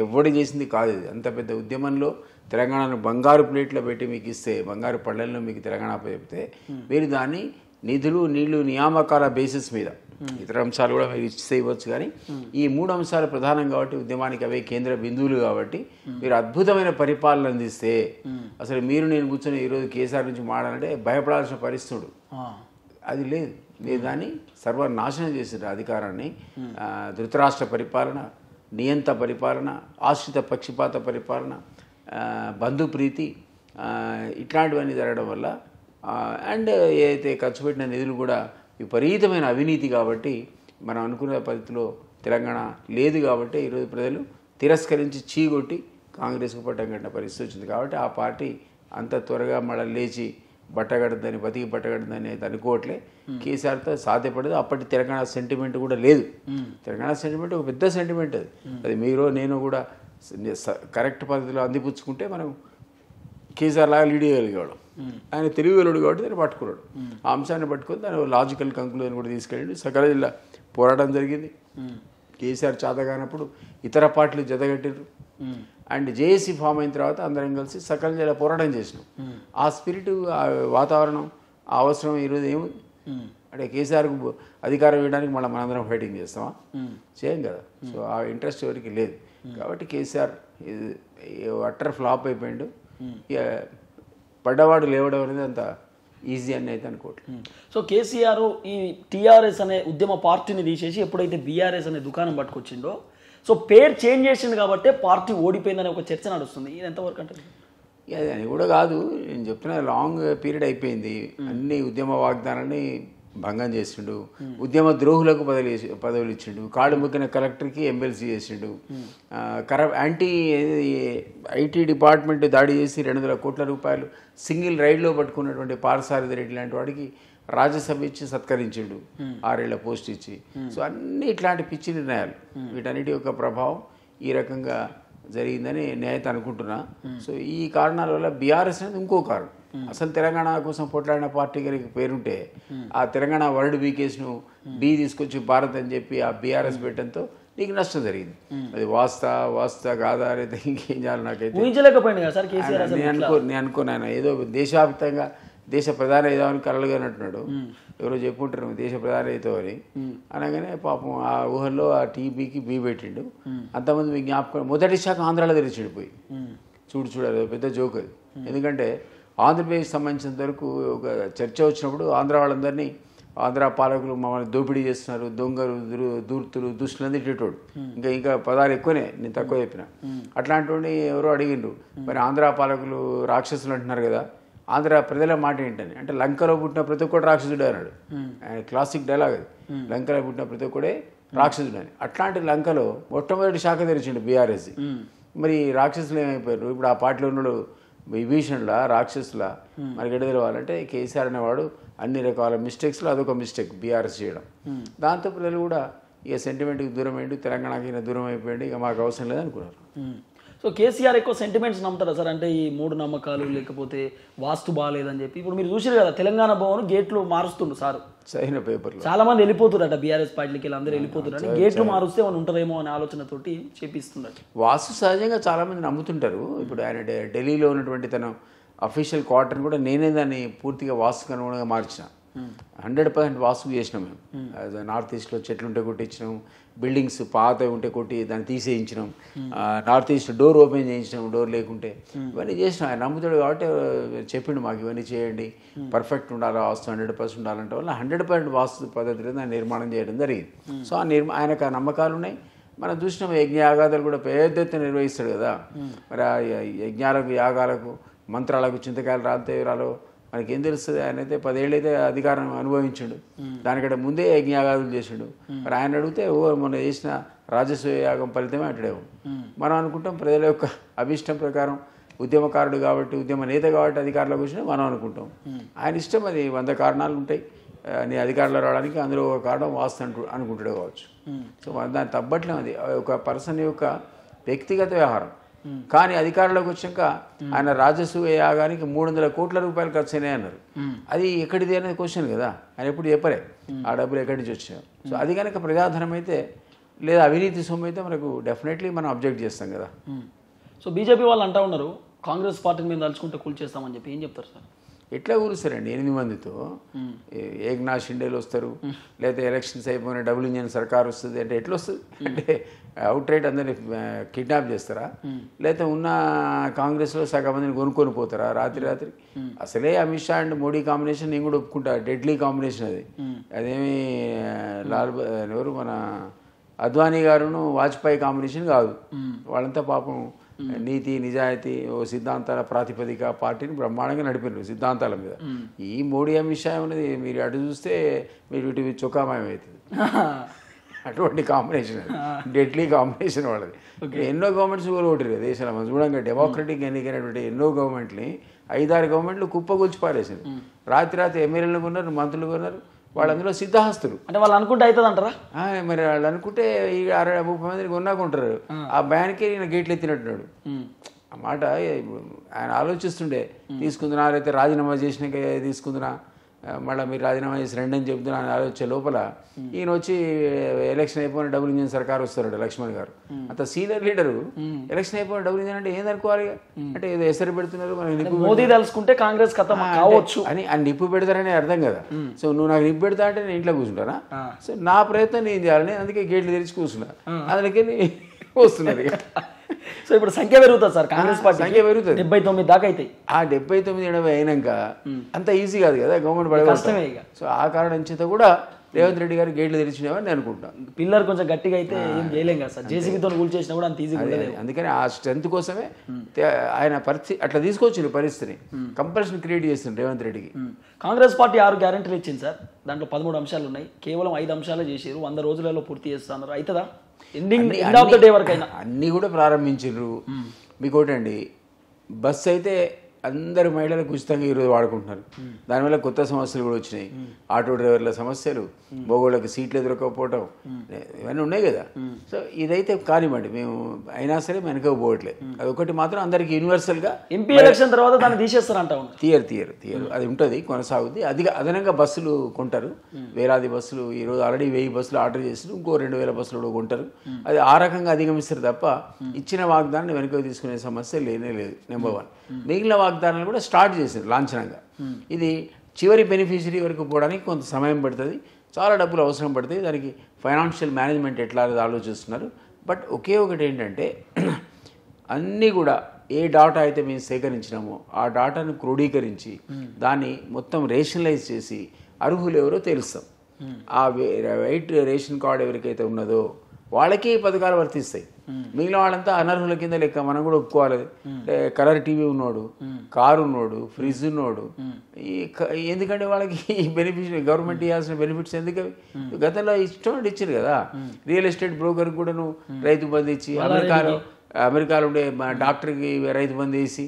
ఎవడు చేసింది కాదు ఇది. అంత పెద్ద ఉద్యమంలో తెలంగాణను బంగారు ప్లేట్లో పెట్టి మీకు ఇస్తే, బంగారు పళ్ళల్లో మీకు తెలంగాణ చెప్తే మీరు దాన్ని నిధులు నీళ్లు నియామకాల బేసిస్ మీద, ఇతర అంశాలు కూడా మీరు ఇస్తే ఇవ్వచ్చు, కానీ ఈ 3 అంశాలు ప్రధానం కాబట్టి ఉద్యమానికి అవే కేంద్ర బిందువులు కాబట్టి మీరు అద్భుతమైన పరిపాలన అందిస్తే అసలు మీరు నేను కూర్చొని ఈరోజు కేసీఆర్ నుంచి మాట్లాడాలంటే భయపడాల్సిన పరిస్థితుడు అది లేదు. మీరు దాన్ని సర్వనాశనం చేసిన అధికారాన్ని, ధృతరాష్ట్ర పరిపాలన, నియంత పరిపాలన, ఆశ్రిత పక్షపాత పరిపాలన, బంధుప్రీతి, ఇట్లాంటివన్నీ జరగడం వల్ల అండ్ ఏదైతే ఖర్చు పెట్టిన నిధులు కూడా విపరీతమైన అవినీతి కాబట్టి మనం అనుకున్న పద్ధతిలో తెలంగాణ లేదు కాబట్టి ఈరోజు ప్రజలు తిరస్కరించి చీగొట్టి కాంగ్రెస్కు పట్టం కట్టిన పరిస్థితి వచ్చింది. కాబట్టి ఆ పార్టీ అంత త్వరగా మళ్ళీ లేచి బట్టగడుతుందని, బతికి బట్టగడుతుందని అయితే అనుకోవట్లే. కేసీఆర్తో సాధ్యపడదు. అప్పటి తెలంగాణ సెంటిమెంట్ కూడా లేదు. తెలంగాణ సెంటిమెంట్ ఒక పెద్ద సెంటిమెంట్, అది మీరు నేను కూడా కరెక్ట్ పద్ధతిలో అందిపుచ్చుకుంటే మనం కేసీఆర్ లాగా లీడ్ చేయగలిగాడు. ఆయన తెలివిగలుడు కాబట్టి దాన్ని పట్టుకున్నాడు. ఆ అంశాన్ని పట్టుకొని దాని లాజికల్ కంక్లూజన్ కూడా తీసుకెళ్ళి సకల జిల్లా పోరాటం జరిగింది. కేసీఆర్ చేతగానప్పుడు ఇతర పార్టీలు జతగట్టారు. అండ్ జేఏసీ ఫామ్ అయిన తర్వాత అందరం కలిసి సకల జిల్లా పోరాటం చేసినాం. ఆ స్పిరిట్, ఆ వాతావరణం, ఆ అవసరం ఈరోజు ఏముంది అంటే కేసీఆర్కు అధికారం ఇవ్వడానికి మళ్ళీ మనందరం ఫైటింగ్ చేస్తామా? చేయం కదా. సో ఆ ఇంట్రెస్ట్ ఎవరికి లేదు. కాబట్టి కేసీఆర్ అట్టర్ ఫ్లాప్ అయిపోయిండు. పడ్డవాడు లేవడం అనేది అంత ఈజీ అని అయితే అనుకోవట్లేదు. సో కేసీఆర్ ఈ టీఆర్ఎస్ అనే ఉద్యమ పార్టీని తీసేసి ఎప్పుడైతే బీఆర్ఎస్ అనే దుకాణం పట్టుకొచ్చిండో, సో పేరు చేంజ్ చేసిండు కాబట్టి పార్టీ ఓడిపోయిందనే ఒక చర్చ నడుస్తుంది. ఇది ఎంతవరకు అంటే అది అని కూడా కాదు, నేను చెప్తున్నా లాంగ్ పీరియడ్ అయిపోయింది. అన్ని ఉద్యమ వాగ్దానాన్ని భంగం చేసిండు, ఉద్యమ ద్రోహులకు పదవులు ఇచ్చిండు, కాళ్ళు ముక్కిన కలెక్టర్కి ఎమ్మెల్సీ చేసిండు, ఐటీ డిపార్ట్మెంట్ దాడి చేసి 200 కోట్ల రూపాయలు సింగిల్ రైడ్లో పట్టుకున్నటువంటి పార్సారథి రెడ్డి లాంటి వాడికి రాజ్యసభ ఇచ్చి సత్కరించిండు, 6 ఏళ్ల పోస్ట్ ఇచ్చి. సో అన్ని ఇట్లాంటి పిచ్చి నిర్ణయాలు, వీటన్నిటి యొక్క ప్రభావం ఈ రకంగా జరిగిందని నేనైతే అనుకుంటున్నా. సో ఈ కారణాల వల్ల బీఆర్ఎస్ అనేది ఇంకో కారణం. అసలు తెలంగాణ కోసం పోట్లాడిన పార్టీ గారికి పేరుంటే ఆ తెలంగాణ వర్డ్ బీకేస్ను బీ తీసుకొచ్చి భారత్ అని చెప్పి ఆ బీఆర్ఎస్ పెట్టడంతో నీకు నష్టం జరిగింది. అది వాస్తా కాదా అనేది ఇంకేం చేయాలి నాకైతే నేను అనుకున్నాను. ఏదో దేశవ్యాప్తంగా దేశ ప్రధాని అవుదామని కలలుగానంటున్నాడు. ఎవరో చెప్పుకుంటారు దేశ ప్రధాని అవుతావు అని. అనగానే పాపం ఆ ఊహల్లో ఆ టీబీకి బీ పెట్టిండు. అంతమంది మీకు జ్ఞాపకం, మొదటి శాఖ ఆంధ్రాలో తెరిచిడిపోయి చూడాలి, పెద్ద జోక్ అది. ఎందుకంటే ఆంధ్రప్రదేశ్ సంబంధించినంత వరకు ఒక చర్చ వచ్చినప్పుడు ఆంధ్ర వాళ్ళందరినీ ఆంధ్ర పాలకులు మమ్మల్ని దోపిడీ చేస్తున్నారు, దొంగలు, దూర్తులు, దుష్టులు తిట్టేటోడు. ఇంకా పదాలు ఎక్కువనే, నేను తక్కువ చెప్పిన. అట్లాంటి ఎవరో అడిగిండ్రు, మరి ఆంధ్ర పాలకులు రాక్షసులు అంటున్నారు కదా, ఆంధ్ర ప్రజల మాట ఏంటని. అంటే లంకలో పుట్టిన ప్రతి ఒక్కడు రాక్షసుడే అన్నాడు. ఆయన క్లాసిక్ డైలాగ్ అది, లంకలో పుట్టిన ప్రతి ఒక్కడే రాక్షసుడు అని. అట్లాంటి లంకలో మొట్టమొదటి శాఖ తెరిచిండు బీఆర్ఎస్. మరి రాక్షసులు ఏమైపోయారు? ఇప్పుడు ఆ పార్టీలో ఉన్నాడు విభీషణులా రాక్షసులా మనకి ఎడ తెలవాలంటే కేసీఆర్ అనేవాడు అన్ని రకాల మిస్టేక్స్లో అదొక మిస్టేక్ బీఆర్ఎస్ చేయడం. దాంతో ప్రజలు కూడా ఇక సెంటిమెంట్కి దూరం అయ్యిండు, తెలంగాణకి దూరం అయిపోయింది, ఇక మాకు అవసరం లేదనుకున్నారు. సో కేసీఆర్ ఎక్కువ సెంటిమెంట్స్ నమ్ముతారా సార్? అంటే ఈ మూడు నమ్మకాలు లేకపోతే వాస్తు బాగాలేదని చెప్పి ఇప్పుడు మీరు చూసారు కదా, తెలంగాణ భవన్ గేట్లు మారుస్తుండు సార్, సరైన పేపర్లు చాలా మంది వెళ్ళిపోతున్నట బీఆర్ఎస్ పార్టీకి, అందరూ వెళ్ళిపోతున్నారు, గేట్లు మారుస్తే వాళ్ళు ఉంటారేమో అనే ఆలోచనతోటి చేపిస్తున్నారు. వాస్తు సహజంగా చాలా మంది నమ్ముతుంటారు. ఇప్పుడు ఆయన ఢిల్లీలో ఉన్నటువంటి తన అఫీషియల్ క్వార్టర్ని కూడా నేనే దాన్ని పూర్తిగా వాస్తుకు అనుగుణంగా మార్చిన. 100% వాస్తు చేసినాం మేము. నార్త్ ఈస్ట్లో చెట్లు ఉంటే కొట్టించినాం, బిల్డింగ్స్ పాత ఉంటే కొట్టి దాన్ని తీసేయించినాం, నార్త్ ఈస్ట్ డోర్ ఓపెన్ చేయించినాం, డోర్ లేకుంటే ఇవన్నీ చేసినాం. ఆయన నమ్ముతాడు కాబట్టి చెప్పిండు మాకు ఇవన్నీ చేయండి, పర్ఫెక్ట్ ఉండాలి, వాస్తు 100% ఉండాలంటే వల్ల 100% వాస్తు పద్ధతిలో దాన్ని నిర్మాణం చేయడం జరిగింది. సో ఆయనకు ఆ నమ్మకాలు ఉన్నాయి. మనం చూసినాం యజ్ఞయాగాదాలు కూడా పెద్ద ఎత్తున నిర్వహిస్తాడు కదా. మరి ఆ యజ్ఞాలకు, యాగాలకు, మంత్రాలకు, చింతకాయలు రాంతేరాలు మనకి ఏం తెలుస్తుంది? ఆయన అయితే 10 ఏళ్ళు అయితే అధికారం అనుభవించాడు, దానికంటే ముందే యజ్ఞయాగాదులు చేసాడు. మరి ఆయన అడిగితే మొన్న చేసిన రాజసూయ యాగం ఫలితమే అంటాడేమో. మనం అనుకుంటాం ప్రజల యొక్క అభిష్టం ప్రకారం, ఉద్యమకారుడు కాబట్టి, ఉద్యమ నేత కాబట్టి అధికారంలోకి వచ్చినా మనం అనుకుంటాం. ఆయన ఇష్టం, అది 100 కారణాలు ఉంటాయి నీ అధికారంలో రావడానికి, అందులో ఒక కారణం వాస్తు అనుకుంటాడు కావచ్చు. సో దాన్ని తప్పట్లేం, అది ఒక పర్సన్ యొక్క వ్యక్తిగత వ్యవహారం. కానీ అధికారంలోకి వచ్చాక ఆయన రాజసూయ యాగానికి 300 కోట్ల రూపాయలు ఖర్చు అయినాయి అన్నారు. అది ఎక్కడిది అనేది క్వశ్చన్ కదా, ఆయన ఎప్పుడు చెప్పలే ఆ డబ్బులు ఎక్కడి నుంచి వచ్చాయి. సో అది కనుక ప్రజాధనం అయితే లేదా అవినీతి సొమ్ము అయితే మనకు డెఫినెట్లీ మనం అబ్జెక్ట్ చేస్తాం కదా. సో బీజేపీ వాళ్ళు అంటా ఉన్నారు కాంగ్రెస్ పార్టీని మేము తలుచుకుంటే కూల్చేస్తామని చెప్పి, ఏం చెప్తారు సార్? ఎట్లా కూలుస్తారండి 8 మందితో? ఏక్నాథ్ షిండేలు వస్తారు, లేకపోతే ఎలక్షన్స్ అయిపోయిన డబుల్ ఇంజన్ సర్కార్ వస్తుంది అంటే ఎట్లా వస్తుంది? అంటే అవుట్ రైట్ అందరినీ కిడ్నాప్ చేస్తారా? లేకపోతే ఉన్న కాంగ్రెస్లో సగం మందిని కొనుక్కొని పోతారా రాత్రి? అసలే అమిత్ షా అండ్ మోడీ కాంబినేషన్ నేను కూడా ఒప్పుకుంటా, డెడ్లీ కాంబినేషన్ అది. అదేమి ఎవరు మన అద్వానీ గారును వాజ్పేయి కాంబినేషన్ కాదు. వాళ్ళంతా పాపం నీతి నిజాయితీ ఓ సిద్ధాంతాల ప్రాతిపదిక పార్టీని బ్రహ్మాండంగా నడిపినారు సిద్ధాంతాల మీద. ఈ మోడీ అమిత్ షా ఉన్నది మీరు అటు చూస్తే మీరు ఇటు చొక్కామయం అవుతుంది. అటువంటి కాంబినేషన్, డెడ్లీ కాంబినేషన్ వాళ్ళది. ఎన్నో గవర్నమెంట్స్ కూడా ఓటిరు దేశంలో. మనం చూడంగా డెమోక్రటిక్ ఎన్నికైనటువంటి ఎన్నో గవర్నమెంట్ని 5-6 గవర్నమెంట్లు కుప్పగొల్చి పారేసారు. రాత్రి ఎమ్మెల్యేలు కొన్నారు, మంత్రులు కొన్నారు, వాళ్ళు అందులో సిద్ధహస్తులు. అంటే వాళ్ళు అనుకుంటే అవుతుంది అంటారా? మరి వాళ్ళు అనుకుంటే ఈ 30 మందిని కొన్నాకుంటారు. ఆ బ్యాన్కే నేను గేట్లు ఎత్తినట్టున్నాడు. ఆ మాట ఆయన ఆలోచిస్తుండే, తీసుకుందునా లేకపోతే రాజీనామా చేసినాక తీసుకుందునా, మళ్ళీ మీరు రాజీనామా చేసి రండి అని చెప్తున్నా అని ఆలోచన లోపల ఈయన వచ్చి ఎలక్షన్ అయిపోయిన డబుల్ ఇంజన్ సర్కార్ వస్తాడు లక్ష్మణ్ గారు. అంత సీనియర్ లీడరు ఎలక్షన్ అయిపోయిన డబుల్ ఇంజన్ అంటే ఏందనుకోవాలి? అంటే ఏదో ఎసరు పెడుతున్నారు, మనకి మోదీ తెలుసుకుంటే కాంగ్రెస్ ఖతం కావచ్చు అని నిప్పు పెడతారని అర్థం కదా. సో నువ్వు నాకు నిప్పు పెడతా అంటే నేను ఇంట్లో కూర్చుంటానా? సో నా ప్రయత్నం నేను చేయాలని అందుకే గేట్లు తెరిచి కూర్చున్నా, అందుకే వస్తున్నారు. సో ఇప్పుడు సంఖ్య పెరుగుతుంది సార్, కాంగ్రెస్ పార్టీ సంఖ్య పెరుగుతుంది, 79 దాకా అవుతాయి. ఆ 79-80 అయినాక అంత ఈజీ కాదు కదా గవర్నమెంట్ పడే కష్టమే ఇక. సో ఆ కారణం చేత కూడా రేవంత్ రెడ్డి గారు గేట్లు తెరిచినామని నేను అనుకుంటాను. పిల్లర్ కొంచెం గట్టిగా అయితే ఏం చేయలేం కదా సార్, జేసీబీతో కూల్చేసినా కూడా అంత ఈజీగా ఉండదు. అందుకని ఆ స్ట్రెంత్ కోసమే ఆయన పరిస్థితి అట్లా తీసుకొచ్చిన పరిస్థితిని కంపల్షన్ క్రియేట్ చేస్తుంది రేవంత్ రెడ్డికి. కాంగ్రెస్ పార్టీ 6 గ్యారెంటీలు ఇచ్చింది సార్, దాంట్లో 13 అంశాలు ఉన్నాయి, కేవలం 5 అంశాలే చేసారు, 100 రోజులలో పూర్తి చేస్తున్నారు. అవుతుందా ఎండ్ ఆఫ్ ద డే వరకు అయినా? అన్నీ కూడా ప్రారంభించారు. మీకు ఒకటండి, బస్సు అయితే అందరు మహిళలకు ఉచితంగా ఈరోజు వాడుకుంటున్నారు. దానివల్ల కొత్త సమస్యలు కూడా వచ్చినాయి. ఆటో డ్రైవర్ల సమస్యలు, మగోళ్ళకి సీట్లు ఎదురకపోవటం, ఇవన్నీ ఉన్నాయి కదా. సో ఇదైతే కానివ్వండి, మేము అయినా సరే వెనకపోవట్లేదు. అదొకటి మాత్రం అందరికి యూనివర్సల్గా ఎంపీ ఎలక్షన్ తర్వాత దాన్ని తీసేస్తారంట. తీయరు అది ఉంటుంది, కొనసాగుద్ది. అదనంగా బస్సులు కొంటారు, వేలాది బస్సులు. ఈరోజు ఆల్రెడీ 1000 బస్సులు ఆర్డర్ చేసి ఇంకో 2000 బస్సులు కూడా కొంటారు. అది ఆ రకంగా అధిగమిస్తారు తప్ప ఇచ్చిన వాగ్దానాన్ని వెనక తీసుకునే సమస్య లేనే లేదు. నెంబర్ 1. మిగిలిన వాగ్దానాలు కూడా స్టార్ట్ చేశారు లాంఛనంగా. ఇది చివరి బెనిఫిషరీ వరకు పోవడానికి కొంత సమయం పడుతుంది, చాలా డబ్బులు అవసరం పడుతుంది. దానికి ఫైనాన్షియల్ మేనేజ్మెంట్ ఎట్లా ఆలోచిస్తున్నారు. బట్ ఒకే ఒకటి ఏంటంటే, అన్నీ కూడా ఏ డాటా అయితే మేము సేకరించినామో ఆ డాటాను క్రోడీకరించి దాన్ని మొత్తం రేషనలైజ్ చేసి అర్హులు ఎవరో తెలుస్తాం. ఆ వైట్ రేషన్ కార్డు ఎవరికైతే ఉన్నదో వాళ్ళకే ఈ పథకాలు వర్తిస్తాయి. మిగిలిన వాళ్ళంతా అనర్హుల కింద లెక్క. మనం కూడా ఒప్పుకోవాలి. కలర్ టీవీ ఉన్నోడు, కారు ఉన్నోడు, ఫ్రిడ్జ్ ఉన్నోడు, ఎందుకంటే వాళ్ళకి ఈ బెనిఫిట్ గవర్నమెంట్ ఇవ్వాల్సిన బెనిఫిట్స్ ఎందుకు? గతంలో ఇష్టం ఇచ్చారు కదా. రియల్ ఎస్టేట్ బ్రోకర్ కూడా నువ్వు రైతు బంధు ఇచ్చి, అమెరికాలో ఉండే డాక్టర్కి రైతు బంధు వేసి,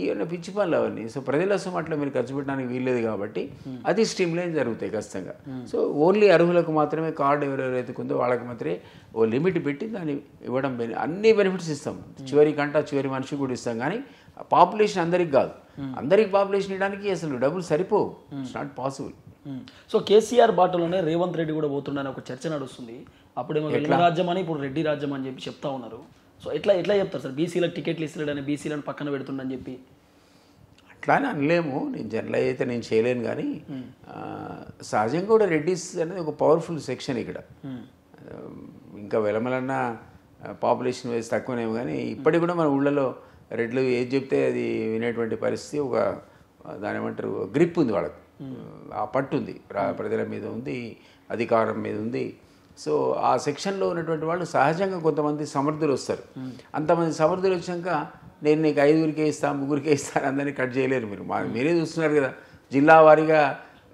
ఇవన్నీ పిచ్చి పనులు అవన్నీ. సో ప్రజల కోసం అట్లా మీరు ఖర్చు పెట్టడానికి వీల్లేదు కాబట్టి అది స్ట్రీమ్లైన్ జరుగుతాయి ఖచ్చితంగా. సో ఓన్లీ అర్హులకు మాత్రమే కార్డు ఎవరెవరైతే ఉందో వాళ్ళకి మాత్రమే ఓ లిమిట్ పెట్టి దాన్ని ఇవ్వడం, అన్ని బెనిఫిట్స్ ఇస్తాం. చివరి మనిషికి కూడా ఇస్తాం. కానీ పాపులేషన్ అందరికి కాదు. అందరికి పాపులేషన్ ఇవ్వడానికి అసలు డబ్బులు సరిపోవు. It's not possible. So KCR బాటలోనే రేవంత్ రెడ్డి కూడా పోతుండని ఒక చర్చ నడుస్తుంది. అప్పుడేమో వెలుగు రాజ్యం అని, ఇప్పుడు రెడ్డి రాజ్యం అని చెప్పి చెప్తా ఉన్నారు. సో ఎట్లా చెప్తారు సార్? బీసీలకు టికెట్లు ఇస్తలేడని, బీసీలను పక్కన పెడుతుండని చెప్పి. అట్లానే అనలేము. నేను జనరల్ అయితే నేను చేయలేను. కానీ సహజంగా కూడా రెడ్డిస్ అనేది ఒక పవర్ఫుల్ సెక్షన్ ఇక్కడ. ఇంకా వెలమలన్న పాపులేషన్ వైజ్ తక్కువనేమో, కానీ ఇప్పటికి కూడా మన ఊళ్ళలో రెడ్లు ఏది చెప్తే అది వినేటువంటి పరిస్థితి, ఒక దాని ఏమంటారు గ్రిప్ ఉంది వాళ్ళకి. ఆ పట్టు ఉంది, ప్రజల మీద ఉంది, అధికారం మీద ఉంది. సో ఆ సెక్షన్లో ఉన్నటువంటి వాళ్ళు సహజంగా కొంతమంది సమర్థులు వస్తారు. అంతమంది సమర్థులు వచ్చాక నేను నీకు 5 ఇస్తాను, 3 ఇస్తాను అందరినీ కట్ చేయలేరు. మీరే చూస్తున్నారు కదా. జిల్లా వారీగా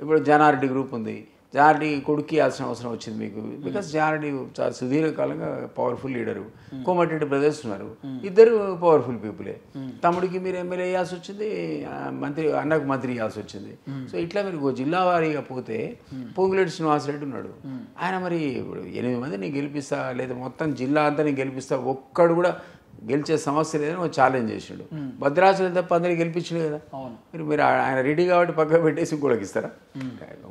ఇప్పుడు జానారెడ్డి గ్రూప్ ఉంది. జానారెడ్డి కొడుకు ఇవ్వాల్సిన అవసరం వచ్చింది మీకు. బికాస్ జానారెడ్డి చాలా సుదీర్ఘకాలంగా పవర్ఫుల్ లీడరు. కోమటిరెడ్డి బ్రదర్స్ ఉన్నారు, ఇద్దరు పవర్ఫుల్ పీపులే. తమ్ముడికి మీరు ఎమ్మెల్యే ఇవ్వాల్సి వచ్చింది, అన్నకు మంత్రి ఇవ్వాల్సి వచ్చింది. సో ఇట్లా మీరు జిల్లా వారీగా పోతే పొంగులేటి శ్రీనివాసరెడ్డి ఉన్నాడు. ఆయన మరి 8 మందిని గెలిపిస్తా, లేదా మొత్తం జిల్లా అంతా నేను గెలిపిస్తా, ఒక్కడు కూడా గెలిచే సమస్య లేదని ఒక ఛాలెంజ్ చేసిండు. భద్రాచలం తప్ప అందరికీ గెలిపించిండు కదా. మీరు ఆయన రెడీ కాబట్టి పక్కన పెట్టేసి ఇంకోళ్ళకి ఇస్తారా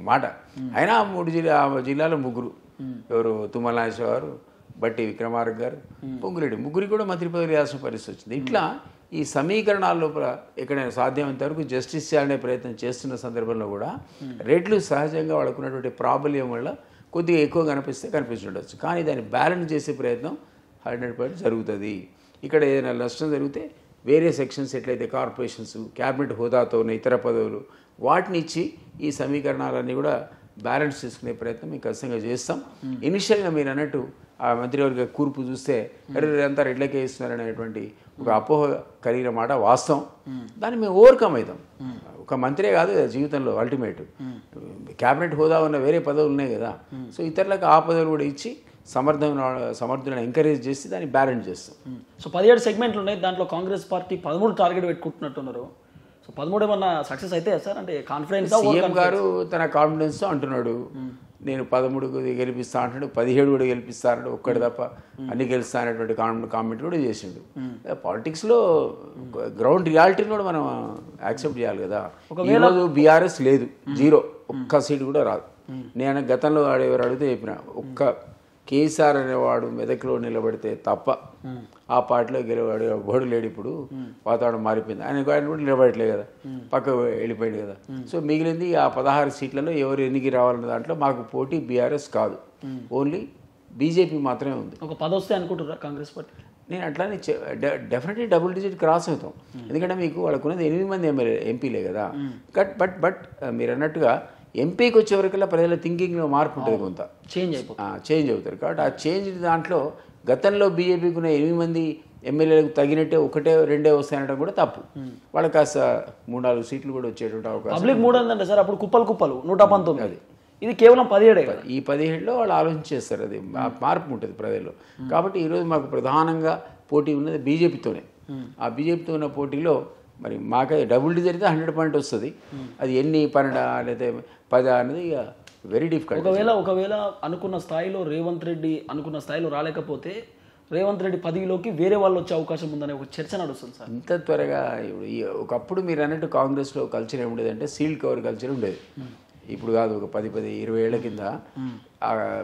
మాట? అయినా 3 జిల్లాలో 3, ఎవరు తుమ్మల నాగేశ్వర గారు, బట్టి విక్రమార్క గారు, పొంగులేటి, 3 కూడా మంత్రి పదవి ఇవ్వాల్సిన పరిస్థితి వచ్చింది. ఇట్లా ఈ సమీకరణాల లోపల ఎక్కడైనా సాధ్యమైనంత వరకు జస్టిస్ చేయాలనే ప్రయత్నం చేస్తున్న సందర్భంలో కూడా రెడ్లు సహజంగా వాళ్ళకున్నటువంటి ప్రాబల్యం వల్ల కొద్దిగా ఎక్కువ కనిపించుండొచ్చు. కానీ దాన్ని బ్యాలెన్స్ చేసే ప్రయత్నం 100% జరుగుతుంది. ఇక్కడ ఏదైనా నష్టం జరిగితే వేరే సెక్షన్స్ ఎట్లయితే కార్పొరేషన్స్, క్యాబినెట్ హోదాతో ఉన్న ఇతర పదవులు, వాటిని ఇచ్చి ఈ సమీకరణాలన్నీ కూడా బ్యాలెన్స్ చేసుకునే ప్రయత్నం మేము ఖచ్చితంగా చేస్తాం. ఇనిషియల్గా మీరు అన్నట్టు ఆ మంత్రివర్గ కూర్పు చూస్తే అంతా రెడ్లకే ఇస్తున్నారనేటువంటి ఒక అపోహ కలిగిన మాట వాస్తవం. దాన్ని మేము ఓవర్కమ్ అవుతాం. ఒక మంత్రే కాదు కదా జీవితంలో అల్టిమేట్. క్యాబినెట్ హోదా ఉన్న వేరే పదవులు ఉన్నాయి కదా. సో ఇతరులకు ఆ పదవులు కూడా ఇచ్చి సమర్థులను ఎంకరేజ్ చేసి దాన్ని బ్యాలెన్స్ చేస్తాం. సో 17 సెగ్మెంట్లు ఉన్నాయి. దాంట్లో కాంగ్రెస్ పార్టీ 13 టార్గెట్ పెట్టుకుంటున్నట్టున్నారు. సో 13 ఏమన్నా సక్సెస్ అయితే సార్? అంటే కాన్ఫిడెన్స్ సీఎం గారు తన కాన్ఫిడెన్స్తో అంటున్నాడు, నేను 13 గెలిపిస్తా అంటున్నాడు, 17 కూడా గెలిపిస్తా అంటాడు, ఒక్కటి తప్ప అన్ని గెలుస్తా అనేటువంటి కామెంట్ కూడా చేసిండు. పాలిటిక్స్లో గ్రౌండ్ రియాలిటీని కూడా మనం యాక్సెప్ట్ చేయాలి కదా. ఈరోజు బీఆర్ఎస్ లేదు, 0, ఒక్క సీటు కూడా రాదు. నేను గతంలో ఎవరు అడిగితే చెప్పిన, ఒక్క కేసీఆర్ అనేవాడు మెదక్లో నిలబడితే తప్ప ఆ పార్టీలో గెలవాడు బోడు లేడు. ఇప్పుడు వాతావరణం మారిపోయింది. ఆయన కూడా నిలబడట్లేదు కదా, పక్క వెళ్ళిపోయాడు కదా. సో మిగిలింది ఆ 16 సీట్లలో ఎవరు ఎన్నికి రావాలన్న దాంట్లో మాకు పోటీ బీఆర్ఎస్ కాదు, ఓన్లీ బీజేపీ మాత్రమే ఉంది. ఒక 10 వస్తే అనుకుంటున్నారా కాంగ్రెస్ పార్టీ? నేను అట్లానే డెఫినెట్లీ డబుల్ డిజిట్ క్రాస్ అవుతాం. ఎందుకంటే మీకు వాళ్ళకున్నది 8 మంది ఎంపీలే కదా. బట్ మీరు అన్నట్టుగా ఎంపీకి వచ్చేవరకల్లా ప్రజల థింకింగ్లో మార్పు ఉంటుంది, కొంత చేంజ్ అవుతారు. కాబట్టి ఆ చేంజ్ దాంట్లో గతంలో బీజేపీకి ఉన్న 8 మంది ఎమ్మెల్యేలకు తగినట్టే 1, 2 వస్తాయనడం కూడా తప్పు. వాళ్ళకి కాస్త 3-4 సీట్లు కూడా వచ్చేటువంటి అవకాశం. పబ్లిక్ 300 అంటే సార్, అప్పుడు కుప్పలు 119, ఇది కేవలం 17. ఈ 17లో వాళ్ళు ఆలోచించేస్తారు, అది మార్పు ఉంటుంది ప్రజల్లో. కాబట్టి ఈరోజు మాకు ప్రధానంగా పోటీ ఉన్నది బీజేపీతోనే. ఆ బీజేపీతో ఉన్న పోటీలో మరి మాకైతే డబుల్ డిజిట్ అయితే 100% వస్తుంది. అది ఎన్ని 12 లేదా 10 అనేది ఇక వెరీ డిఫికల్ట్. ఒకవేళ అనుకున్న స్థాయిలో రేవంత్ రెడ్డి అనుకున్న స్థాయిలో రాలేకపోతే రేవంత్ రెడ్డి పదవిలోకి వేరే వాళ్ళు వచ్చే అవకాశం ఉందనే ఒక చర్చ నడుస్తుంది సార్. ఇంత త్వరగా ఇప్పుడు ఒకప్పుడు మీరు అన్నట్టు కాంగ్రెస్లో కల్చర్ ఏముండేదంటే సీల్డ్ కవర్ కల్చర్ ఉండేది. ఇప్పుడు కాదు, ఒక 10-20 ఏళ్ల కింద,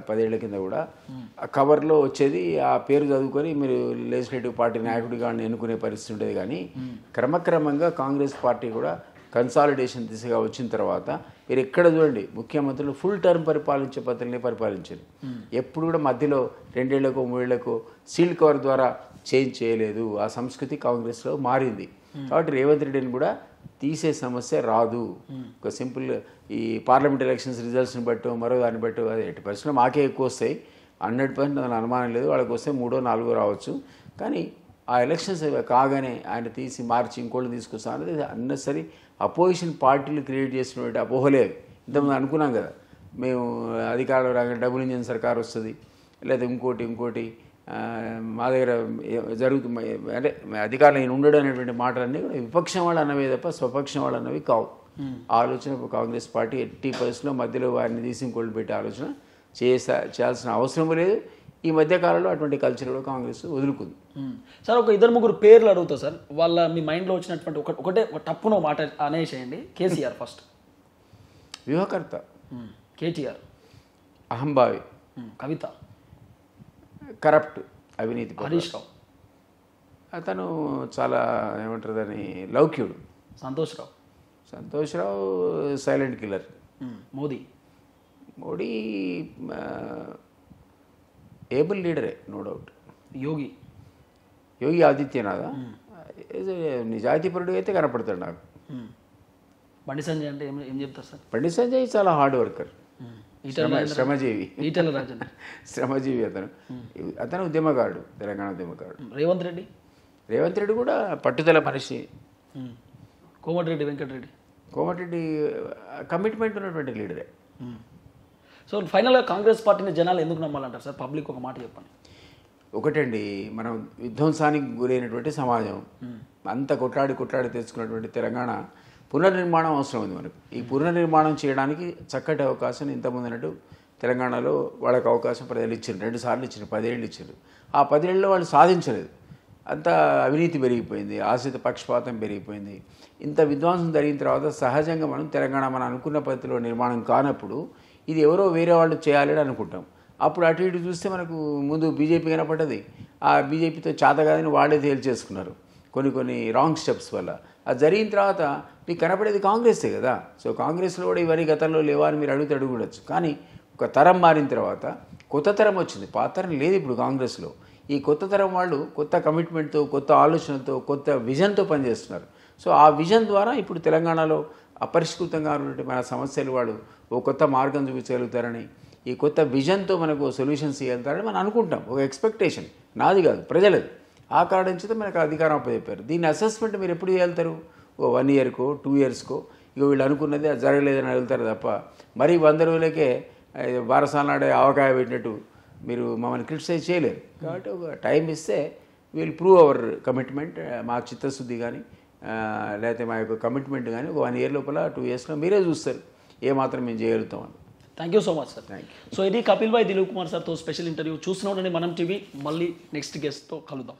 10 ఏళ్ల కింద కూడా ఆ కవర్లో వచ్చేది, ఆ పేరు చదువుకొని మీరు లెజిస్లేటివ్ పార్టీ నాయకుడిగా ఎన్నుకునే పరిస్థితి ఉండేది. కానీ క్రమక్రమంగా కాంగ్రెస్ పార్టీ కూడా కన్సాలిడేషన్ దిశగా వచ్చిన తర్వాత మీరు ఎక్కడ చూడండి, ముఖ్యమంత్రులు ఫుల్ టర్మ్ పరిపాలించే పద్ధతిని పరిపాలించారు. ఎప్పుడు కూడా మధ్యలో 2 ఏళ్లకో 3 ఏళ్లకో సీల్డ్ కవర్ ద్వారా చేంజ్ చేయలేదు. ఆ సంస్కృతి కాంగ్రెస్లో మారింది. కాబట్టి రేవంత్ రెడ్డిని కూడా తీసే సమస్య రాదు. ఒక సింపుల్ ఈ పార్లమెంట్ ఎలక్షన్స్ రిజల్ట్స్ని బట్టో మరో దాన్ని బట్టో అది 80% మాకే ఎక్కువ వస్తాయి, 100% దాని అనుమానం లేదు. వాళ్ళకి వస్తే 3, 4 రావచ్చు. కానీ ఆ ఎలక్షన్స్ కాగానే ఆయన తీసి మార్చి ఇంకోళ్ళు తీసుకొస్తా అనేది అన్నెసరీ అపోజిషన్ పార్టీలు క్రియేట్ చేసినటువంటి అపోహలే. ఇంతకుముందు అనుకున్నాం కదా, మేము అధికారంలో రాగానే డబుల్ ఇంజిన్ సర్కార్ వస్తుంది, లేదా ఇంకోటి మా దగ్గర జరుగుతుంది అంటే అధికారులు ఈయన ఉండడం అనేటువంటి మాటలన్నీ కూడా విపక్షం వాళ్ళు అన్నవే తప్ప స్వపక్షం వాళ్ళు అన్నవి కావు. ఆలోచన కాంగ్రెస్ పార్టీ 80% మధ్యలో వారిని తీసి ఇంకోళ్ళు పెట్టే ఆలోచన చేయాల్సిన అవసరం లేదు. ఈ మధ్యకాలంలో అటువంటి కల్చర్ కూడా కాంగ్రెస్ వదులుకుంది. సార్ ఒక 2-3 పేర్లు అడుగుతా సార్, వాళ్ళ మీ మైండ్లో వచ్చినటువంటి ఒకటే టప్పునో మాట అనేసేయండి. కేసీఆర్ ఫస్ట్, వ్యూహకర్త. కేటీఆర్ అహంభావి. కవిత కరప్ట్, అవినీతి. హరీష్ రావు అతను చాలా ఏమంటారు దాన్ని లౌక్యుడు. Santosh Rao silent killer. Modi able లీడరే, నో డౌట్. యోగి ఆదిత్యనాథ్ నిజాయితీపరుడు అయితే కనపడతాడు నాకు. బండి సంజయ్ అంటే ఏం చెప్తారు సార్? బండి సంజయ్ చాలా హార్డ్ వర్కర్, శ్రమజీవి. అతను ఉద్యమకారుడు, తెలంగాణ ఉద్యమకారుడు. రేవంత్ రెడ్డి కూడా పట్టుదల మనిషి. కోమటిరెడ్డి కమిట్మెంట్ ఉన్నటువంటి లీడరే. సో ఫైనల్గా కాంగ్రెస్ పార్టీని జనాలు ఎందుకు నమ్మాలంటారు సార్? పబ్లిక్ ఒక మాట చెప్పండి. ఒకటండి, మనం విధ్వంసానికి గురైనటువంటి సమాజం, అంత కొట్లాడి తెచ్చుకున్నటువంటి తెలంగాణ పునర్నిర్మాణం అవసరం ఉంది మనకు. ఈ పునర్నిర్మాణం చేయడానికి చక్కటి అవకాశం ఇంతకుముందు అన్నట్టు తెలంగాణలో వాళ్ళకి అవకాశం ప్రజలు ఇచ్చారు, 2 సార్లు ఇచ్చారు, 10 ఏళ్ళు ఇచ్చారు. ఆ 10 ఏళ్ళలో వాళ్ళు సాధించలేదు. అంత అవినీతి పెరిగిపోయింది, ఆశ్రిత పక్షపాతం పెరిగిపోయింది. ఇంత విధ్వంసం జరిగిన తర్వాత సహజంగా మనం తెలంగాణ మనం అనుకున్న పద్ధతిలో నిర్మాణం కానప్పుడు ఇది ఎవరో వేరే వాళ్ళు చేయాలని అనుకుంటాం. అప్పుడు అటు ఇటు చూస్తే మనకు ముందు బీజేపీ కనపడ్డది. ఆ బీజేపీతో చేతగాదని వాళ్ళే తేల్చేసుకున్నారు కొన్ని రాంగ్ స్టెప్స్ వల్ల. అది జరిగిన తర్వాత మీకు కనపడేది కాంగ్రెసే కదా. సో కాంగ్రెస్లో కూడా ఇవన్నీ గతంలో లేవా అని మీరు అడుగుడొచ్చు. కానీ ఒక తరం మారిన తర్వాత కొత్త తరం వచ్చింది, పాత తరం లేదు ఇప్పుడు కాంగ్రెస్లో. ఈ కొత్త తరం వాళ్ళు కొత్త కమిట్మెంట్తో, కొత్త ఆలోచనలతో, కొత్త విజన్తో పనిచేస్తున్నారు. సో ఆ విజన్ ద్వారా ఇప్పుడు తెలంగాణలో అపరిష్కృతంగా ఉన్నటువంటి మన సమస్యలు వాళ్ళు ఓ కొత్త మార్గం చూపించగలుగుతారని, ఈ కొత్త విజన్తో మనకు సొల్యూషన్స్ ఇవ్వగలుగుతారని మనం అనుకుంటాం. ఒక ఎక్స్పెక్టేషన్, నాది కాదు ప్రజలది. ఆ కారణం చేత మనకు అధికారం అప్పచెప్పారు. దీన్ని అసెస్మెంట్ మీరు ఎప్పుడు చేయగలుగుతారు? ఓ 1 ఇయర్కో 2 ఇయర్స్కో ఇక వీళ్ళు అనుకున్నది అది జరగలేదని అడుగుతారు తప్ప మరీ 100 రోజులకే బారసాలనాడే ఆవకాయ పెట్టినట్టు మీరు మమ్మల్ని క్రిటిసైజ్ చేయలేరు. కాబట్టి ఒక టైం ఇస్తే వీల్ ప్రూవ్ అవర్ కమిట్మెంట్, మా చిత్తశుద్ధి కానీ లేకపోతే మా యొక్క కమిట్మెంట్ కానీ ఒక 1 ఇయర్ లోపల 2 ఇయర్స్లో మీరే చూస్తారు ఏమాత్రం మేము చేయగలుగుతామని. Thank you so much sir. So ఇది కపిల్ భాయ్ దిలీప్ కుమార్ సార్తో స్పెషల్ ఇంటర్వ్యూ. చూస్తూనే ఉండండి మనం టీవీ. మళ్ళీ నెక్స్ట్ గెస్ట్తో కలుద్దాం.